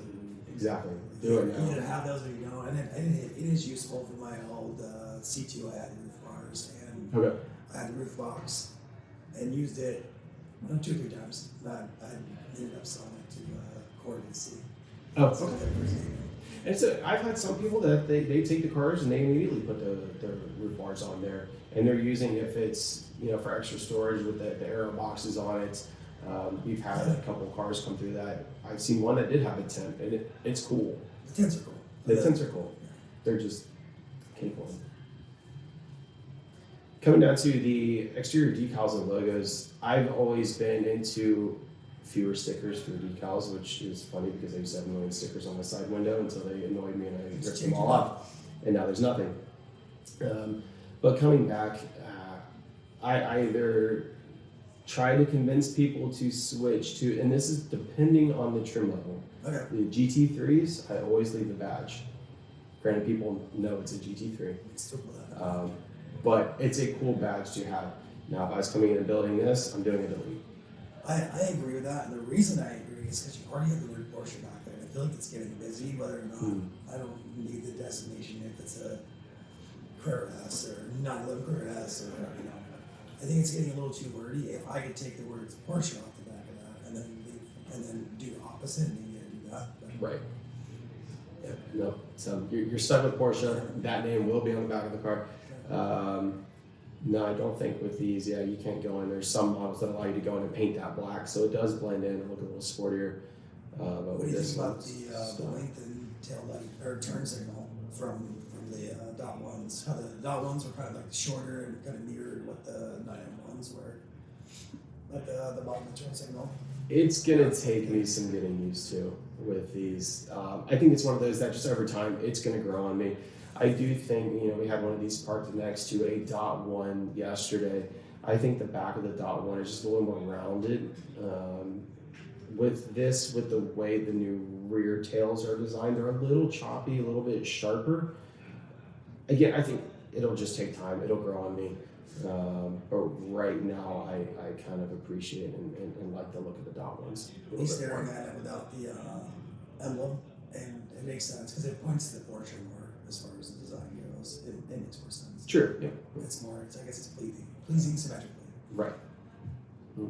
exactly. Do it now. You need to have those when you don't. And it is useful for my old C2. I had the roof bars and I had the roof box and used it 2 or 3 times. I ended up selling it to Cord and C. Oh, okay. And so I've had some people that they take the cars and they immediately put the roof bars on there, and they're using, if it's for extra storage with the aero boxes on it. We've had a couple of cars come through that. I've seen one that did have a tent, and it's cool. The tents are cool. The tents are cool. They're just capable. Coming down to the exterior decals and logos, I've always been into fewer stickers for decals, which is funny because I used to have 1 million stickers on my side window until they annoyed me and I ripped them all off, and now there's nothing. But coming back, I either try to convince people to switch to, and this is depending on the trim level. Okay. The GT3s, I always leave the badge. Granted, people know it's a GT3, Still cool that. but it's a cool badge to have. Now, if I was coming in and building this, I'm doing a delete. I agree with that, and the reason I agree is because you already have the word Porsche back there. I feel like it's getting busy, whether or not I don't need the designation if it's a Carrera S or 911 Carrera S or whatever, you know. I think it's getting a little too wordy. If I could take the words Porsche off the back of that and then do the opposite, maybe I do that. But Right. Yeah. No. So you're stuck with Porsche. That name will be on the back of the car. No, I don't think with these. Yeah, you can't go in. There's some models that allow you to go in and paint that black, so it does blend in and look a little sportier. But what with do you this think about one, the length and tail light or turn signal from the dot ones? How the dot ones were kind of like shorter and kind of mirrored what the 9M1s were, like the bottom of the turn signal. It's gonna take me some getting used to with these. I think it's one of those that just over time it's gonna grow on me. I do think, we had one of these parked next to a dot one yesterday. I think the back of the dot one is just a little more rounded. With the way the new rear tails are designed, they're a little choppy, a little bit sharper. Again, I think it'll just take time. It'll grow on me. But right now, I kind of appreciate and like the look of the dot ones. He's staring at it without the emblem, and it makes sense because it points to the Porsche more as far as the design goes. It makes more sense. True. Yeah. It's more. I guess it's pleasing symmetrically. Right.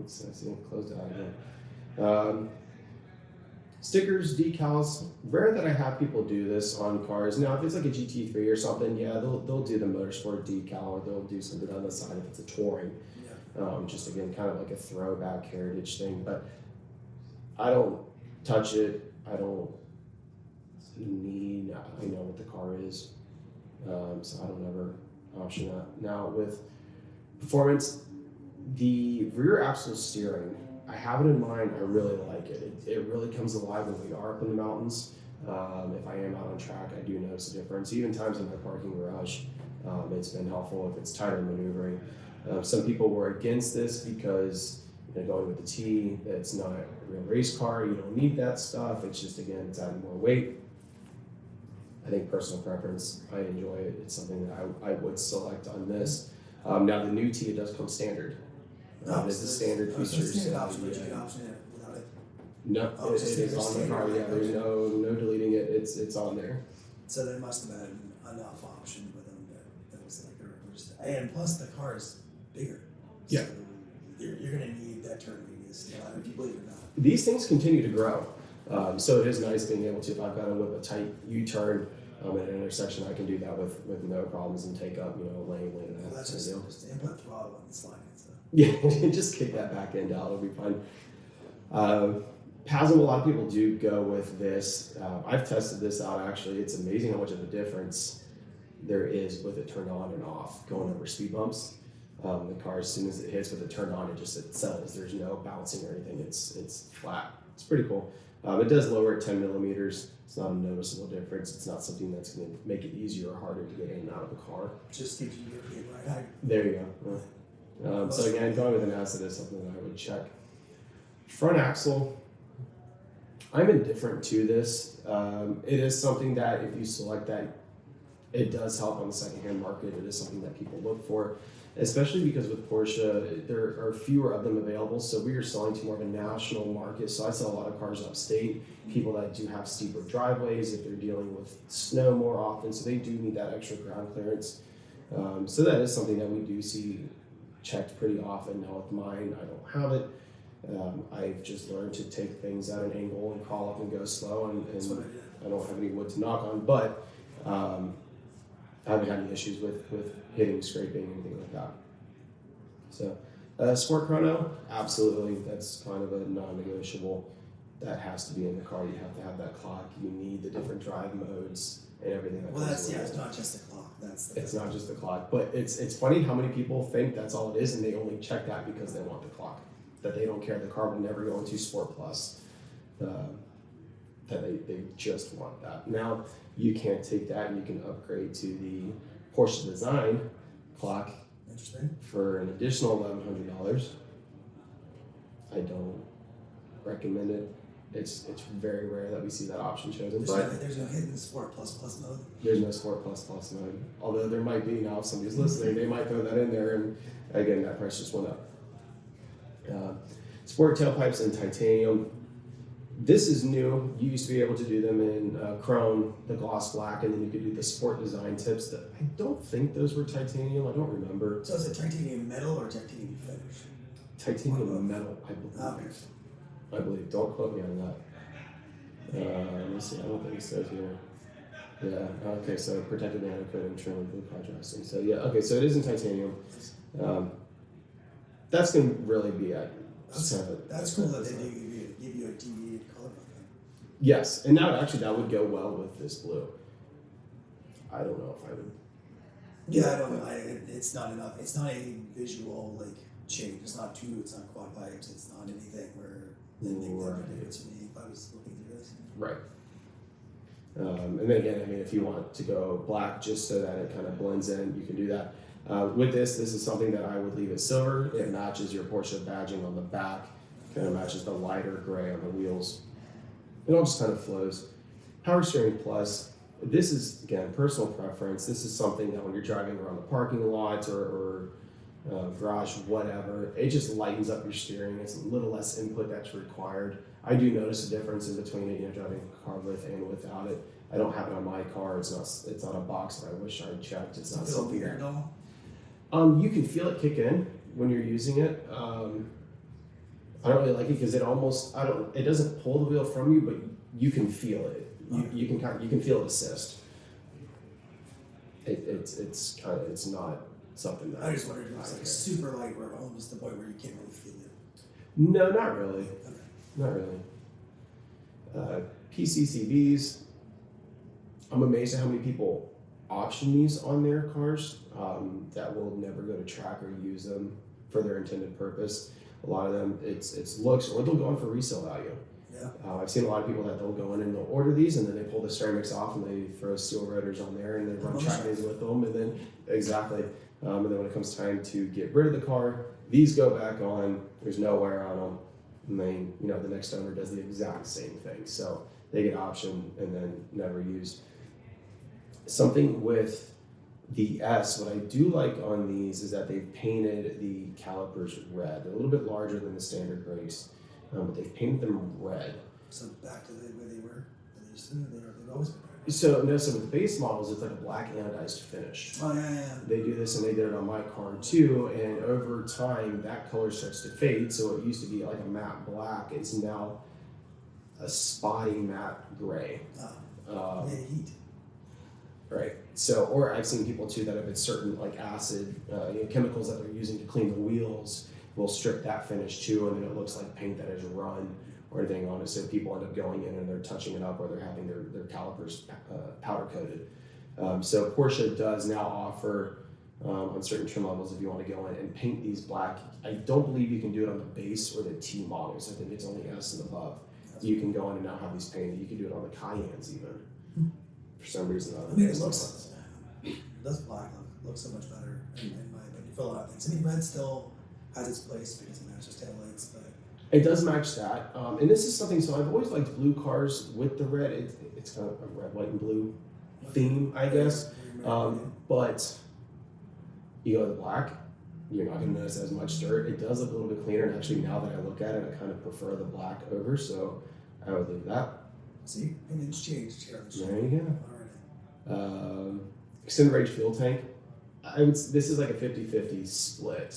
So I see it closed out again. Stickers, decals. Rare that I have people do this on cars. Now, if it's like a GT3 or something, yeah, they'll do the motorsport decal, or they'll do something on the side if it's a touring. Yeah. Just again, kind of like a throwback heritage thing. But I don't touch it. I don't need. I know what the car is, so I don't ever option that. Now with performance, the rear axle steering, I have it in mind. I really like it. It really comes alive when we are up in the mountains. If I am out on track, I do notice a difference. Even times in my parking garage, it's been helpful if it's tighter maneuvering. Some people were against this because going with the T, it's not a real race car. You don't need that stuff. It's just, again, it's adding more weight. I think personal preference. I enjoy it. It's something that I would select on this. Now the new T, it does come standard. It's the standard features. Standard option, but you can option it without it. No, it is on the car. Yeah, there's no deleting it. It's on there. So there must have been enough option with them that was like and plus the car is bigger. Yeah. So you're gonna need that turn radius, if you believe it or not. These things continue to grow. So it is nice being able to, if I've got to whip a tight U-turn at an intersection, I can do that with no problems and take up, lane and Well, that's just input throttle and slide it. So. Yeah, just kick that back end out. It'll be fine. PASM, a lot of people do go with this. I've tested this out, actually. It's amazing how much of a difference there is with it turned on and off going over speed bumps. The car, as soon as it hits with it turned on, it settles. There's no bouncing or anything. It's flat. It's pretty cool. It does lower it 10 millimeters. It's not a noticeable difference. It's not something that's going to make it easier or harder to get in and out of the car. Just gives you the right height. There you go. So again, going with an acid is something that I would check. Front axle, I'm indifferent to this. It is something that if you select that, it does help on the secondhand market. It is something that people look for, especially because with Porsche, there are fewer of them available. So we are selling to more of a national market. So I sell a lot of cars upstate, people that do have steeper driveways, if they're dealing with snow more often. So they do need that extra ground clearance. So that is something that we do see checked pretty often. Now with mine, I don't have it. I've just learned to take things at an angle and crawl up and go slow, and I don't have any wood to knock on, but I haven't had any issues with hitting, scraping, anything like that. So sport chrono, absolutely, that's kind of a non-negotiable. That has to be in the car. You have to have that clock. You need the different drive modes and everything. It's not just the clock. It's not just the clock, but it's funny how many people think that's all it is, and they only check that because they want the clock. That they don't care. The car will never go into Sport Plus. That they just want that. Now you can't take that and you can upgrade to the Porsche design clock. Interesting. For an additional $1,100. I don't recommend it. It's very rare that we see that option chosen. There's no hidden Sport Plus mode. There's no Sport Plus mode. Although there might be now, if somebody's listening, they might throw that in there, and again, that price just went up. Sport tailpipes in titanium. This is new. You used to be able to do them in chrome, the gloss black, and then you could do the sport design tips. That I don't think those were titanium. I don't remember. So is it titanium metal or titanium finish? Titanium metal, I believe. Okay. I believe. Don't quote me on that. Let me see. I don't think it says here. Yeah. Okay. So protected nanocoat and trim with blue contrasting. So yeah. Okay. So it is in titanium. That's gonna really be it. That's cool that they give you a deviated color. Yes, and that would go well with this blue. I don't know if I would. Yeah, I don't know. It's not enough. It's not a visual change. It's not quad pipes. It's not anything where they would do it to me if I was looking through this. Right. And then again, I mean, if you want to go black just so that it kind of blends in, you can do that. With this is something that I would leave as silver. It matches your Porsche badging on the back. Kind of matches the lighter gray on the wheels. It all just kind of flows. Power steering plus. This is, again, personal preference. This is something that when you're driving around the parking lot or garage, whatever, it just lightens up your steering. It's a little less input that's required. I do notice a difference in between it, driving a car with and without it. I don't have it on my car. It's on a box that I wish I had checked. It's not something weird at all. You can feel it kick in when you're using it. I don't really like it because it doesn't pull the wheel from you, but you can feel it. You can feel it assist. It's not something that I just wondered if it was super light, where almost the point where you can't really feel it. No, not really. Okay. Not really. PCCBs. I'm amazed at how many people option these on their cars that will never go to track or use them for their intended purpose. A lot of them, it's looks, or they'll go in for resale value. Yeah. I've seen a lot of people that they'll go in and they'll order these, and then they pull the ceramics off and they throw steel rotors on there and they run track days with them, and then exactly. And then when it comes time to get rid of the car, these go back on. There's no wear on them. And then the next owner does the exact same thing, so they get option and then never used. Something with the S, what I do like on these is that they've painted the calipers red. They're a little bit larger than the standard brakes, but they've painted them red. So back to where they were. They used to be. They've always been red. So with the base models, it's like a black anodized finish. Oh yeah. They do this, and they did it on my car too. And over time, that color starts to fade. So it used to be like a matte black. It's now a spotty matte gray. Heat. Right. So, or I've seen people too that if it's certain like acid chemicals that they're using to clean the wheels, will strip that finish too, and then it looks like paint that has run or anything on it. So people end up going in and they're touching it up, or they're having their calipers powder coated. So Porsche does now offer on certain trim levels, if you want to go in and paint these black. I don't believe you can do it on the base or the T models. I think it's only S and above. You can go in and now have these painted. You can do it on the Cayennes even. For some reason, Does black look so much better in my opinion for a lot of things. I mean, red still has its place because it matches taillights, but it does match that. And this is something. So I've always liked blue cars with the red. It's kind of a red, white, and blue theme, I guess. But you go to the black, you're not going to notice as much dirt. It does look a little bit cleaner. And actually, now that I look at it, I kind of prefer the black over. So I would leave that. See, opinions changed here. There you go. Alright. Extended range fuel tank. This is like a 50-50 split.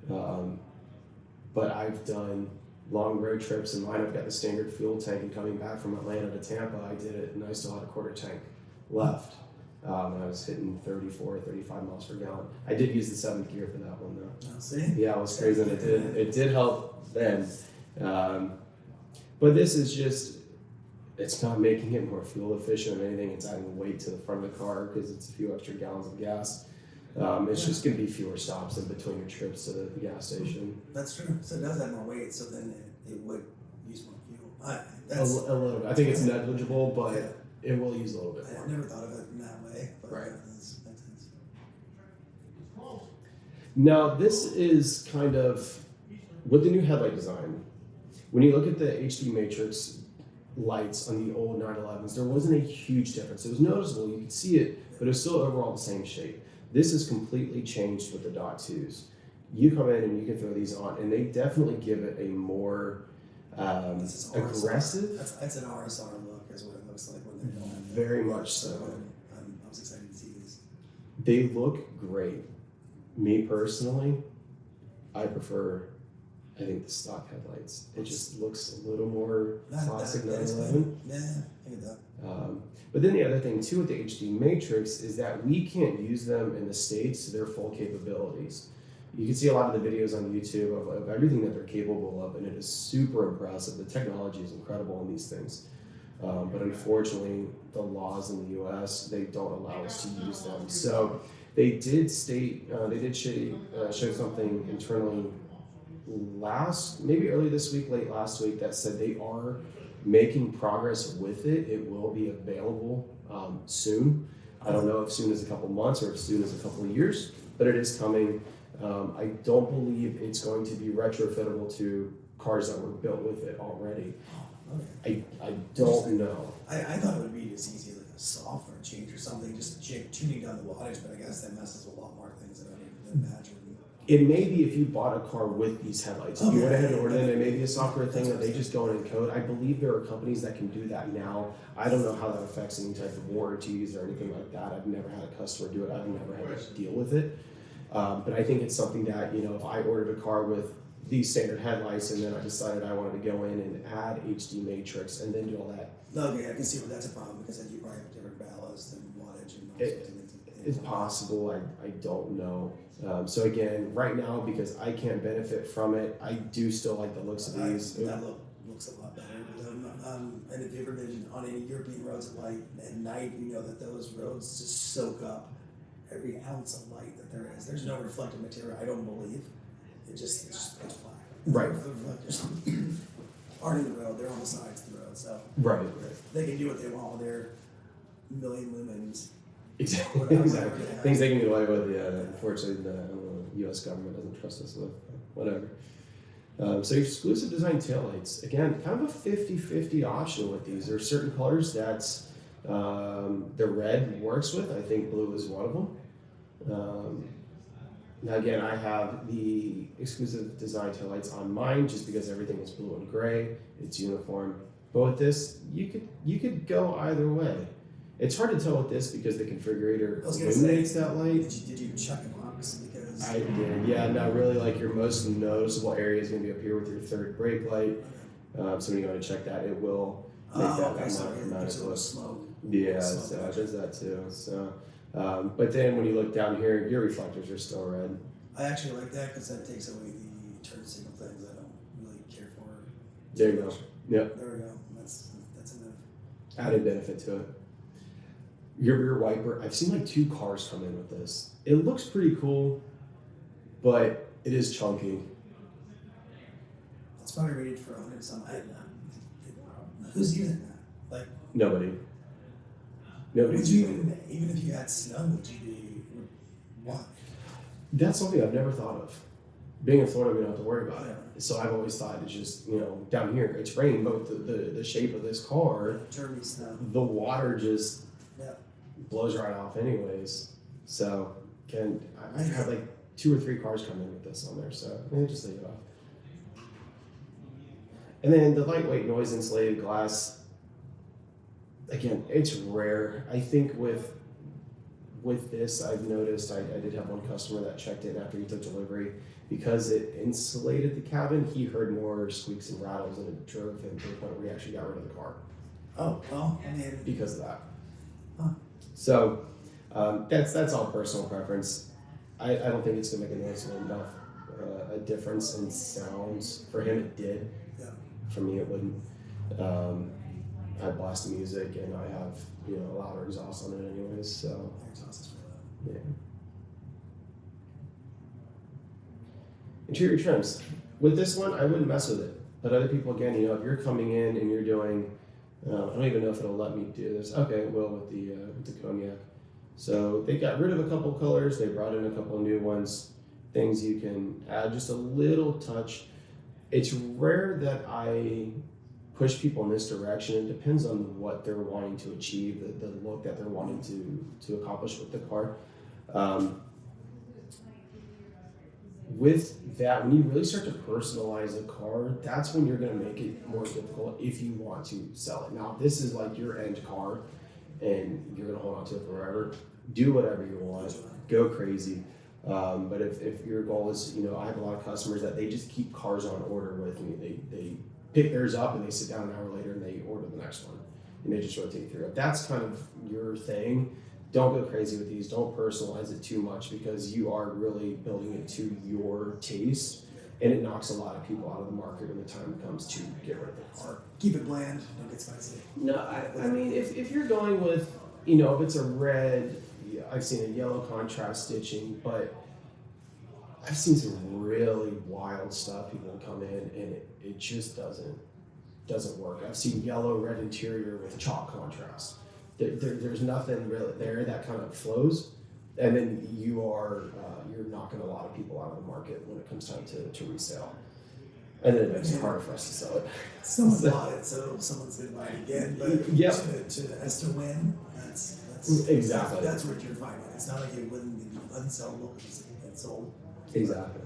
But I've done long road trips, and mine I've got the standard fuel tank, and coming back from Atlanta to Tampa, I did it, and I still had a quarter tank left. And I was hitting 34, 35 miles per gallon. I did use the 7th gear for that one though. See? Yeah, it was crazy, and it did help then. But this is just, it's not making it more fuel efficient or anything. It's adding weight to the front of the car because it's a few extra gallons of gas. It's just going to be fewer stops in between your trips to the gas station. That's true. So it does have more weight, so then it would use more fuel. A little bit. I think it's negligible, but it will use a little bit more. I never thought of it in that way. But Right. That makes sense. Now, this is kind of with the new headlight design, when you look at the HD matrix lights on the old 911s, there wasn't a huge difference. It was noticeable, you could see it, but it was still overall the same shape. This is completely changed with the dot twos. You come in and you can throw these on, and they definitely give it a more aggressive. That's an RSR look, is what it looks like when they're doing it. Very much so. I was excited to see these. They look great. Me personally, I prefer, I think, the stock headlights. It just looks a little more classic 911. Yeah, I get that. But then the other thing too with the HD Matrix is that we can't use them in the States to their full capabilities. You can see a lot of the videos on YouTube of everything that they're capable of, and it is super impressive. The technology is incredible in these things. But unfortunately, the laws in the U.S., they don't allow us to use them. So they did state, show something internally maybe early this week, late last week, that said they are making progress with it. It will be available soon. I don't know if soon as a couple months or if soon as a couple of years, but it is coming. I don't believe it's going to be retrofittable to cars that were built with it already. Okay. I don't know. I thought it would be as easy like a software change or something, just tuning down the wattage, but I guess that messes with a lot more things than I would imagine. It may be if you bought a car with these headlights. If you went ahead and ordered them, it may be a software thing that they just go in and code. I believe there are companies that can do that now. I don't know how that affects any type of warranties or anything like that. I've never had a customer do it. I've never had to deal with it. But I think it's something that, if I ordered a car with these standard headlights and then I decided I wanted to go in and add HD Matrix and then do all that. Okay, I can see where that's a problem because then you probably have different ballast and wattage and all sorts of things. It's possible. I don't know. So again, right now, because I can't benefit from it, I do still like the looks of these. That looks a lot better. And if you've ever been on any European roads at night, you know that those roads just soak up every ounce of light that there is. There's no reflective material, I don't believe. It just pitch black. Right. The reflectors aren't in the road, they're on the sides of the road. So Right. they can do what they want with their million lumens. Exactly. Things they can get away with. Yeah. Unfortunately, the U.S. government doesn't trust us with. Whatever. So exclusive design taillights. Again, kind of a 50-50 option with these. There are certain colors that the red works with. I think blue is one of them. Now again, I have the exclusive design taillights on mine just because everything is blue and gray. It's uniform. But with this, you could go either way. It's hard to tell with this because the configurator illuminates that light. Did you check a box? Because I did, yeah. Now, really, like your most noticeable area is going to be up here with your third brake light. So when you go to check that, it will make that automatically. Smoke. Yeah, so it does that too. So, but then when you look down here, your reflectors are still red. I actually like that because that takes away the turn signal things I don't really care for. There you go. Yep. There we go. That's enough. Added benefit to it. Your rear wiper, I've seen like 2 cars come in with this. It looks pretty cool, but it is chunky. It's probably rated for 100 some. Who's using that? Like Nobody. Would you even if you had snow, would you be why? That's something I've never thought of. Being in Florida, we don't have to worry about it. So I've always thought it's just, down here, it's raining, but with the shape of this car, Germany snow. the water just Yeah. blows right off anyways. So I've had like 2 or 3 cars come in with this on there, so just leave it off. And then the lightweight noise insulated glass, again, it's rare. I think with this, I've noticed, I did have one customer that checked in after he took delivery. Because it insulated the cabin, he heard more squeaks and rattles, and it drove him to the point where he actually got rid of the car. Oh, well, I mean. Because of that. Huh. So, that's all personal preference. I don't think it's going to make a noticeable enough a difference in sounds. For him, it did. Yeah. For me, it wouldn't. I blast music, and I have a louder exhaust on it anyways. So. The exhaust is really loud. Yeah. Interior trims. With this one, I wouldn't mess with it. But other people, again, if you're coming in and you're doing, I don't even know if it'll let me do this. Okay, it will with the cognac. So they got rid of a couple colors. They brought in a couple new ones. Things you can add just a little touch. It's rare that I push people in this direction. It depends on what they're wanting to achieve, the look that they're wanting to accomplish with the car. With that, when you really start to personalize a car, that's when you're going to make it more difficult if you want to sell it. Now, if this is like your end car and you're going to hold on to it forever, do whatever you want, go crazy. But if your goal is, I have a lot of customers that they just keep cars on order with me. They pick theirs up and they sit down an hour later and they order the next one and they just rotate through. If that's kind of your thing, don't go crazy with these. Don't personalize it too much because you are really building it to your taste, and it knocks a lot of people out of the market when the time comes to get rid of the car. Keep it bland. Don't get spicy. No, I mean, if you're going with, if it's a red, I've seen a yellow contrast stitching, but I've seen some really wild stuff. People come in and it just doesn't work. I've seen yellow, red interior with chalk contrast. There's nothing really there that kind of flows, and then you're knocking a lot of people out of the market when it comes time to resale, and then it makes it harder for us to sell it. Someone bought it, so someone's gonna buy it again. But Yep. as to win, that's Exactly. That's what you're finding. It's not like it wouldn't be unsellable because it's sold. Exactly.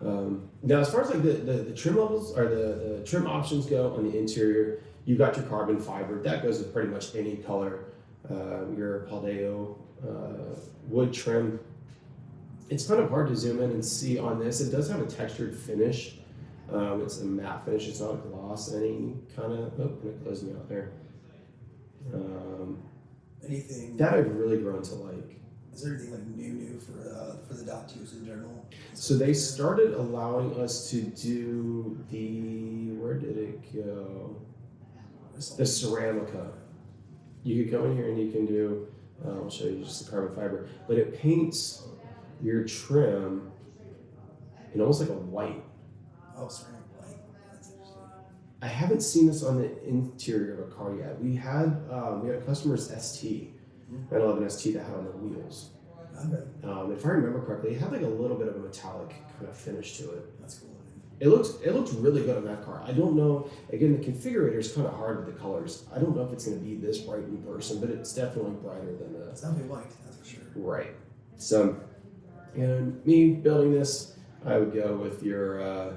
Now, as far as like the trim levels or the trim options go on the interior, you got your carbon fiber that goes with pretty much any color. Your Paldeo wood trim. It's kind of hard to zoom in and see on this. It does have a textured finish. It's a matte finish. It's not a gloss. Any kind of kind of closing out there. Anything that I've really grown to like. Is there anything like new for the dot twos in general? So they started allowing us to do where did it go? The Ceramica. You could come in here and you can do, I'll show you just the carbon fiber, but it paints your trim in almost like a white. Oh, ceramic white. That's interesting. I haven't seen this on the interior of a car yet. We had a customer's ST, 911 ST that had on the wheels. Okay. If I remember correctly, it had like a little bit of a metallic kind of finish to it. That's cool. It looked really good on that car. I don't know. Again, the configurator is kind of hard with the colors. I don't know if it's going to be this bright in person, but it's definitely brighter than the. It's definitely white, that's for sure. Right. So, and me building this, I would go with your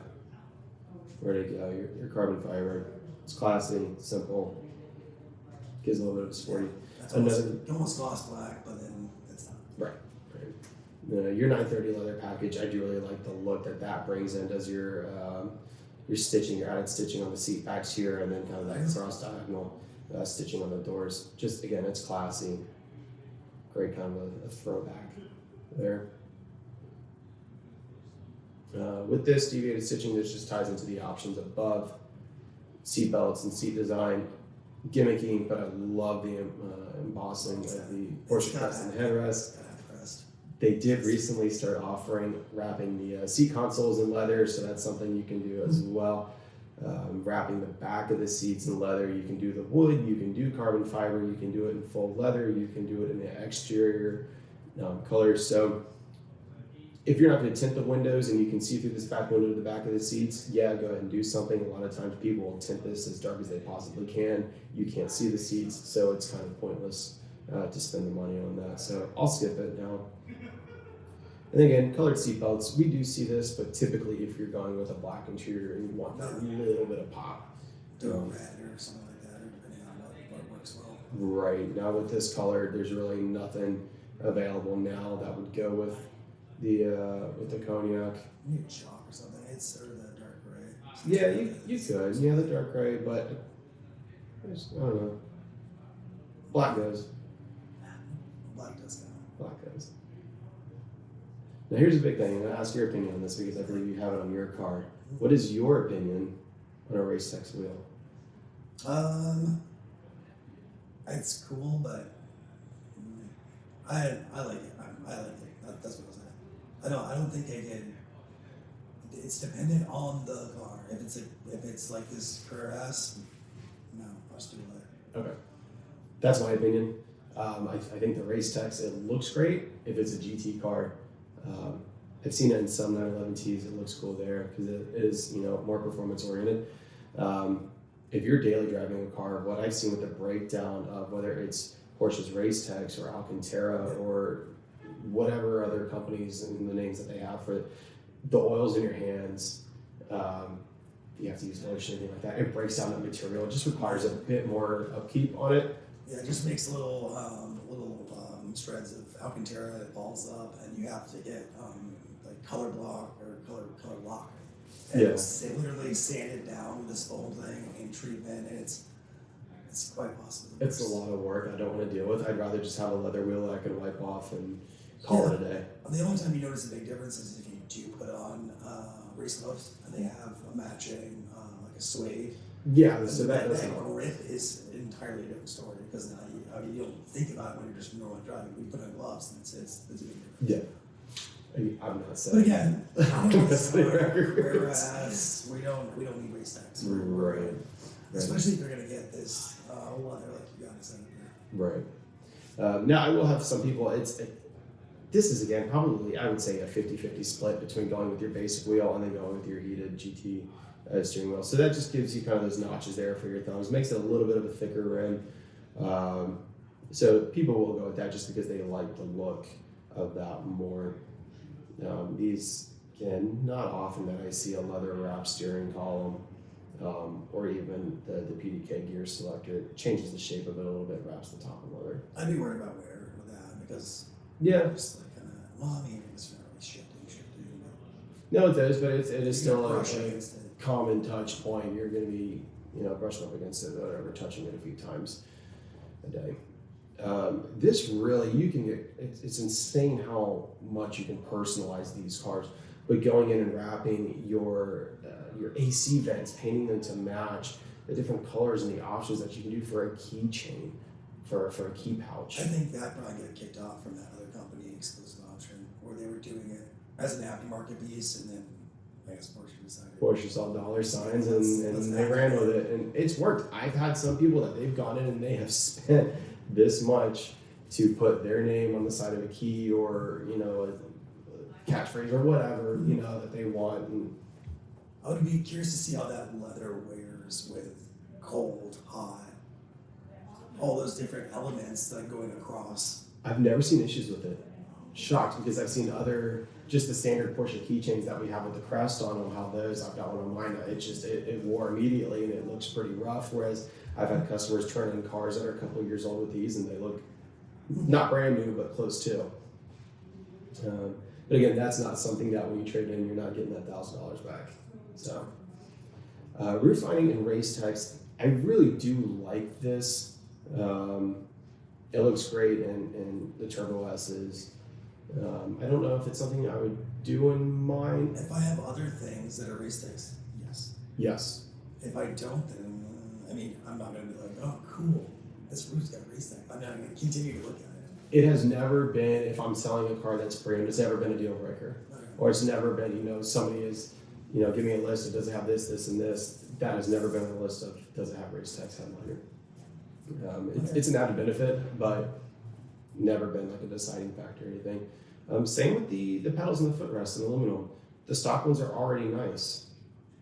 where'd it go? Your carbon fiber. It's classy, simple. Gives a little bit of sporty. That's almost gloss black, but then it's not. Right. Your 930 leather package, I do really like the look that brings in. Does your stitching, your added stitching on the seat backs here, and then kind of that cross diagonal stitching on the doors. Just again, it's classy. Great kind of a throwback there. With this deviated stitching, this just ties into the options above. Seat belts and seat design, gimmicky, but I love the embossing of the Porsche crest and headrest. They did recently start offering wrapping the seat consoles in leather, so that's something you can do as well. Wrapping the back of the seats in leather, you can do the wood, you can do carbon fiber, you can do it in full leather, you can do it in the exterior colors. So if you're not going to tint the windows and you can see through this back window to the back of the seats, yeah, go ahead and do something. A lot of times people will tint this as dark as they possibly can. You can't see the seats, so it's kind of pointless to spend the money on that. So I'll skip it now. And again, colored seat belts, we do see this, but typically if you're going with a black interior and you want that little bit of pop. Do a red or something like that, or depending on what works well. Right, now with this color, there's really nothing available now that would go with the cognac. You need chalk or something, it's sort of the dark gray. Yeah, you could. Yeah, the dark gray, but I don't know. Black goes. Black does go. Black goes. Now here's a big thing, and I'll ask your opinion on this because I believe you have it on your car. What is your opinion on a race text wheel? It's cool, but I like it. I like it. That's what I was saying. I don't think they can. It's dependent on the car. If it's like this Carrera S, no, I'll just do it. Okay, that's my opinion. I think the race text, it looks great if it's a GT car. I've seen it in some 911Ts. It looks cool there because it is, more performance oriented. If you're daily driving a car, what I've seen with the breakdown of whether it's Porsche's Race Techs or Alcantara or whatever other companies and the names that they have for the oils in your hands, you have to use lotion, anything like that. It breaks down that material. It just requires a bit more upkeep on it. Yeah, it just makes little shreds of Alcantara that balls up, and you have to get like color block or color lock. And Yeah. they literally sand it down with this foam thing and treatment, and it's quite possible. It's a lot of work I don't want to deal with. I'd rather just have a leather wheel that I can wipe off and call it a day. The only time you notice a big difference is if you do put on race gloves and they have a matching like a suede. Yeah, so that grip is an entirely different story because now you don't think about it when you're just normally driving. When you put on gloves, and it's a big difference. Yeah. I'm not But saying. again, Whereas whereas we don't need race techs. Right. Especially if you're gonna get this leather like you got in here. Right. Now I will have some people. This is again probably I would say a 50-50 split between going with your basic wheel and then going with your heated GT steering wheel. So that just gives you kind of those notches there for your thumbs. Makes it a little bit of a thicker rim. So people will go with that just because they like the look of that more. These, again, not often that I see a leather wrap steering column or even the PDK gear selector. It changes the shape of it a little bit, wraps the top of leather. I'd be worried about wear with that because just like kind of, well, I mean, it's not really shifting. No, it does, but it is still a it. common touch point. You're going to be, brushing up against it or whatever, touching it a few times a day. This really, you can get, it's insane how much you can personalize these cars, but going in and wrapping your AC vents, painting them to match the different colors and the options that you can do for a keychain, for a key pouch. I think that probably got kicked off from that other company, exclusive option, where they were doing it as an aftermarket piece, and then I guess Porsche decided. Porsche saw dollar signs and they ran with it, and it's worked. I've had some people that they've gone in and they have spent this much to put their name on the side of a key or a catchphrase or whatever that they want. And I would be curious to see how that leather wears with cold, hot, all those different elements that are going across. I've never seen issues with it. Shocked because I've seen just the standard Porsche keychains that we have with the crest on them, how those, I've got one on mine, it wore immediately and it looks pretty rough, whereas I've had customers turn in cars that are a couple of years old with these and they look not brand new, but close to. But again, that's not something that when you trade in, you're not getting that $1,000 back. So, roof lining and race techs, I really do like this. It looks great in the Turbo S's. I don't know if it's something I would do in mine. If I have other things that are race techs, yes. Yes. If I don't, then I'm not going to be like, oh, cool, this roof's got race tech. I'm not going to continue to look at it. It has never been, if I'm selling a car that's pre-owned, it's never been a deal breaker. Okay. Or it's never been, somebody is, give me a list, it doesn't have this, this, and this. That has never been on the list of, does it have race techs headliner? It's an added benefit, but never been like a deciding factor or anything. Same with the pedals and the footrests in aluminum. The stock ones are already nice.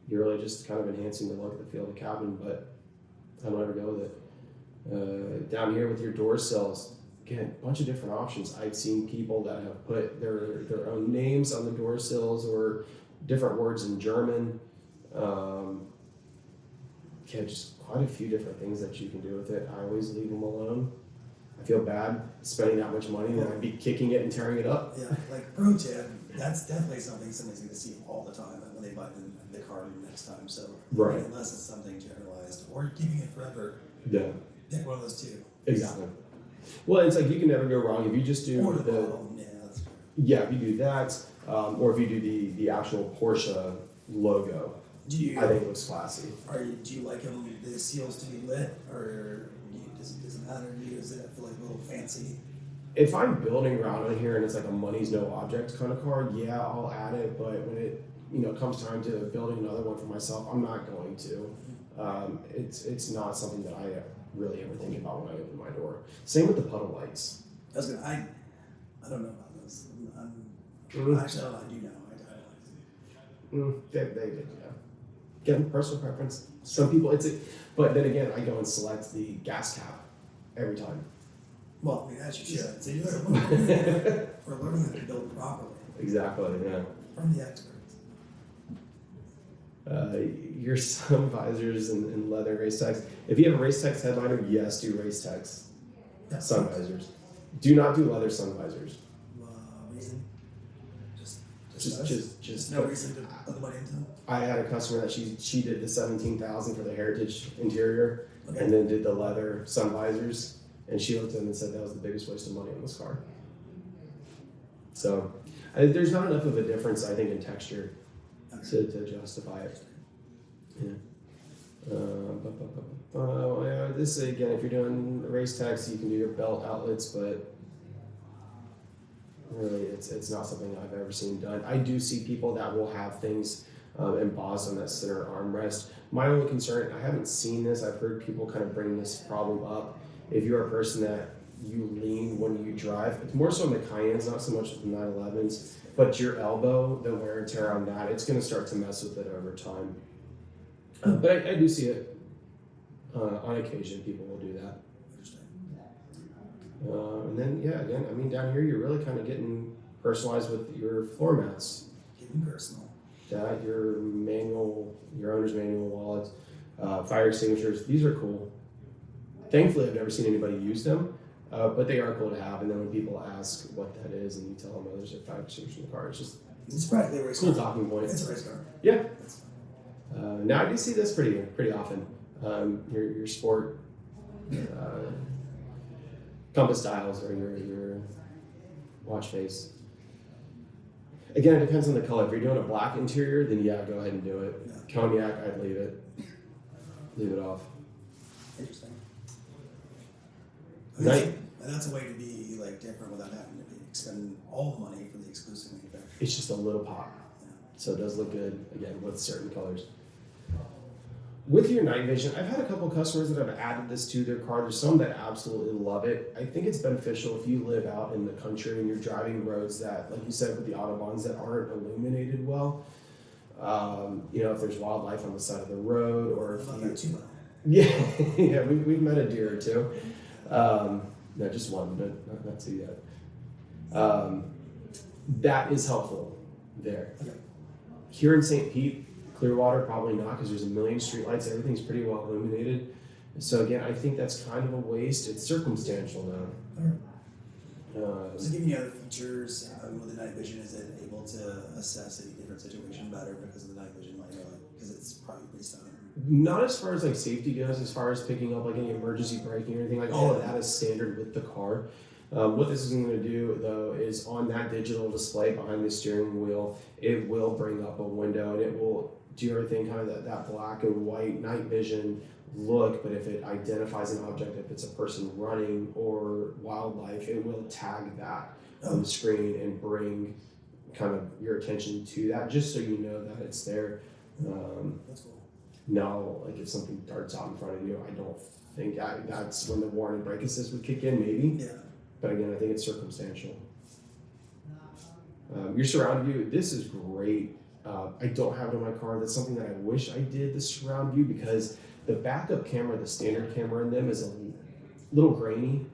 You're really just kind of enhancing the look of the feel of the cabin, but I don't ever go with it. Down here with your door sills, again, a bunch of different options. I've seen people that have put their own names on the door sills or different words in German. Just quite a few different things that you can do with it. I always leave them alone. I feel bad spending that much money and I'd be kicking it and tearing it up. Yeah, like pro tip, that's definitely something somebody's going to see all the time when they buy the car next time. So Right. Unless it's something generalized or keeping it forever, Yeah, pick one of those two. exactly. Well, it's like you can never go wrong if you just do Or the bottom, that's fair. yeah, if you do that, or if you do the actual Porsche logo. Do you? I think it looks classy. Do you like the seals to be lit, or does it matter to you? Does it feel like a little fancy? If I'm building around on here and it's like a money's no object kind of car, yeah, I'll add it. But when it comes time to building another one for myself, I'm not going to. It's not something that I really ever think about when I open my door. Same with the puddle lights. I don't know about those. Mm. Actually, I do know. I don't like them. They again, personal preference. Some people, but then again, I go and select the gas cap every time. Well, I mean, as you should. So we're learning how to build properly Exactly, yeah. from the experts. Your sun visors and leather race techs. If you have a race techs headliner, yes, do race techs Yeah. sun visors. Do not do leather sun visors. Reason? Just no reason to put the money into them. I had a customer that she did the 17,000 for the heritage interior, Okay. and then did the leather sun visors, and she looked at them and said that was the biggest waste of money on this car. So there's not enough of a difference, I think, in texture to justify it. Yeah. Yeah, this again, if you're doing race techs, you can do your belt outlets, but really, it's not something I've ever seen done. I do see people that will have things embossed on that center armrest. My only concern, I haven't seen this. I've heard people kind of bring this problem up. If you're a person that you lean when you drive, it's more so on the Cayennes, not so much with the 911s, but your elbow, the wear and tear on that, it's going to start to mess with it over time. But I do see it on occasion. People will do that. And then, yeah, again, I mean, down here, you're really kind of getting personalized with your floor mats. Getting personal. That, your owner's manual wallets, fire extinguishers, these are cool. Thankfully, I've never seen anybody use them, but they are cool to have. And then when people ask what that is, and you tell them, oh, there's a fire extinguisher in the car, it's just It's practically a race cool car. talking point. It's a race car. Yeah. That's fine. Now I do see this pretty often. Your sport compass dials or your watch face. Again, it depends on the color. If you're doing a black interior, then yeah, go ahead and do it. Yeah. Cognac, I'd leave it off. Interesting. Night. And that's a way to be like different without having to spend all the money for the exclusive manufacturer. It's just a little pop, Yeah. so it does look good again with certain colors. With your night vision, I've had a couple customers that have added this to their car. There's some that absolutely love it. I think it's beneficial if you live out in the country and you're driving roads that, like you said, with the Autobahns that aren't illuminated well. If there's wildlife on the side of the road, or if Not you, that too much. yeah, we've met a deer or two. No, just one, but not two yet. That is helpful there. Okay. Here in St. Pete, Clearwater, probably not, because there's a million streetlights. Everything's pretty well illuminated. So again, I think that's kind of a waste. It's circumstantial though. All right. Does it give you other features with the night vision? Is it able to assess any different situation better because of the night vision? Because it's probably pretty standard. Not as far as like safety goes, as far as picking up like any emergency braking or anything, like all of that is standard with the car. What this is going to do though is on that digital display behind the steering wheel, it will bring up a window and it will do everything kind of that black and white night vision look, but if it identifies an object, if it's a person running or wildlife, it will tag that on the screen and bring kind of your attention to that, just so you know that it's there. That's cool. Now, like if something darts out in front of you, I don't think that's when the warning brake assist would kick in, maybe. Yeah. But again, I think it's circumstantial. Your surround view, this is great. I don't have it in my car. That's something that I wish I did, the surround view, because the backup camera, the standard camera in them is a little grainy.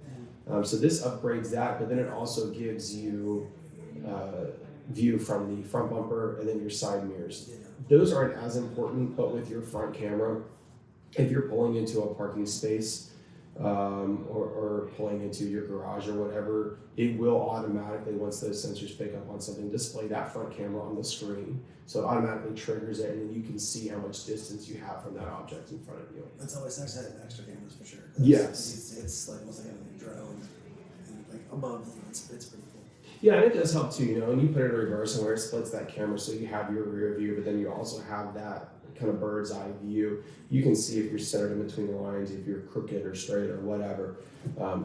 So this upgrades that, but then it also gives you view from the front bumper and then your side mirrors. Yeah. Those aren't as important, but with your front camera, if you're pulling into a parking space or pulling into your garage or whatever, it will automatically, once those sensors pick up on something, display that front camera on the screen. So it automatically triggers it, and then you can see how much distance you have from that object in front of you. That's always nice to have extra cameras for sure. Yes. It's like almost like having a drone and like above you. It's pretty cool. Yeah, and it does help too, and you put it in reverse and where it splits that camera, so you have your rear view, but then you also have that kind of bird's eye view. You can see if you're centered in between the lines, if you're crooked or straight or whatever.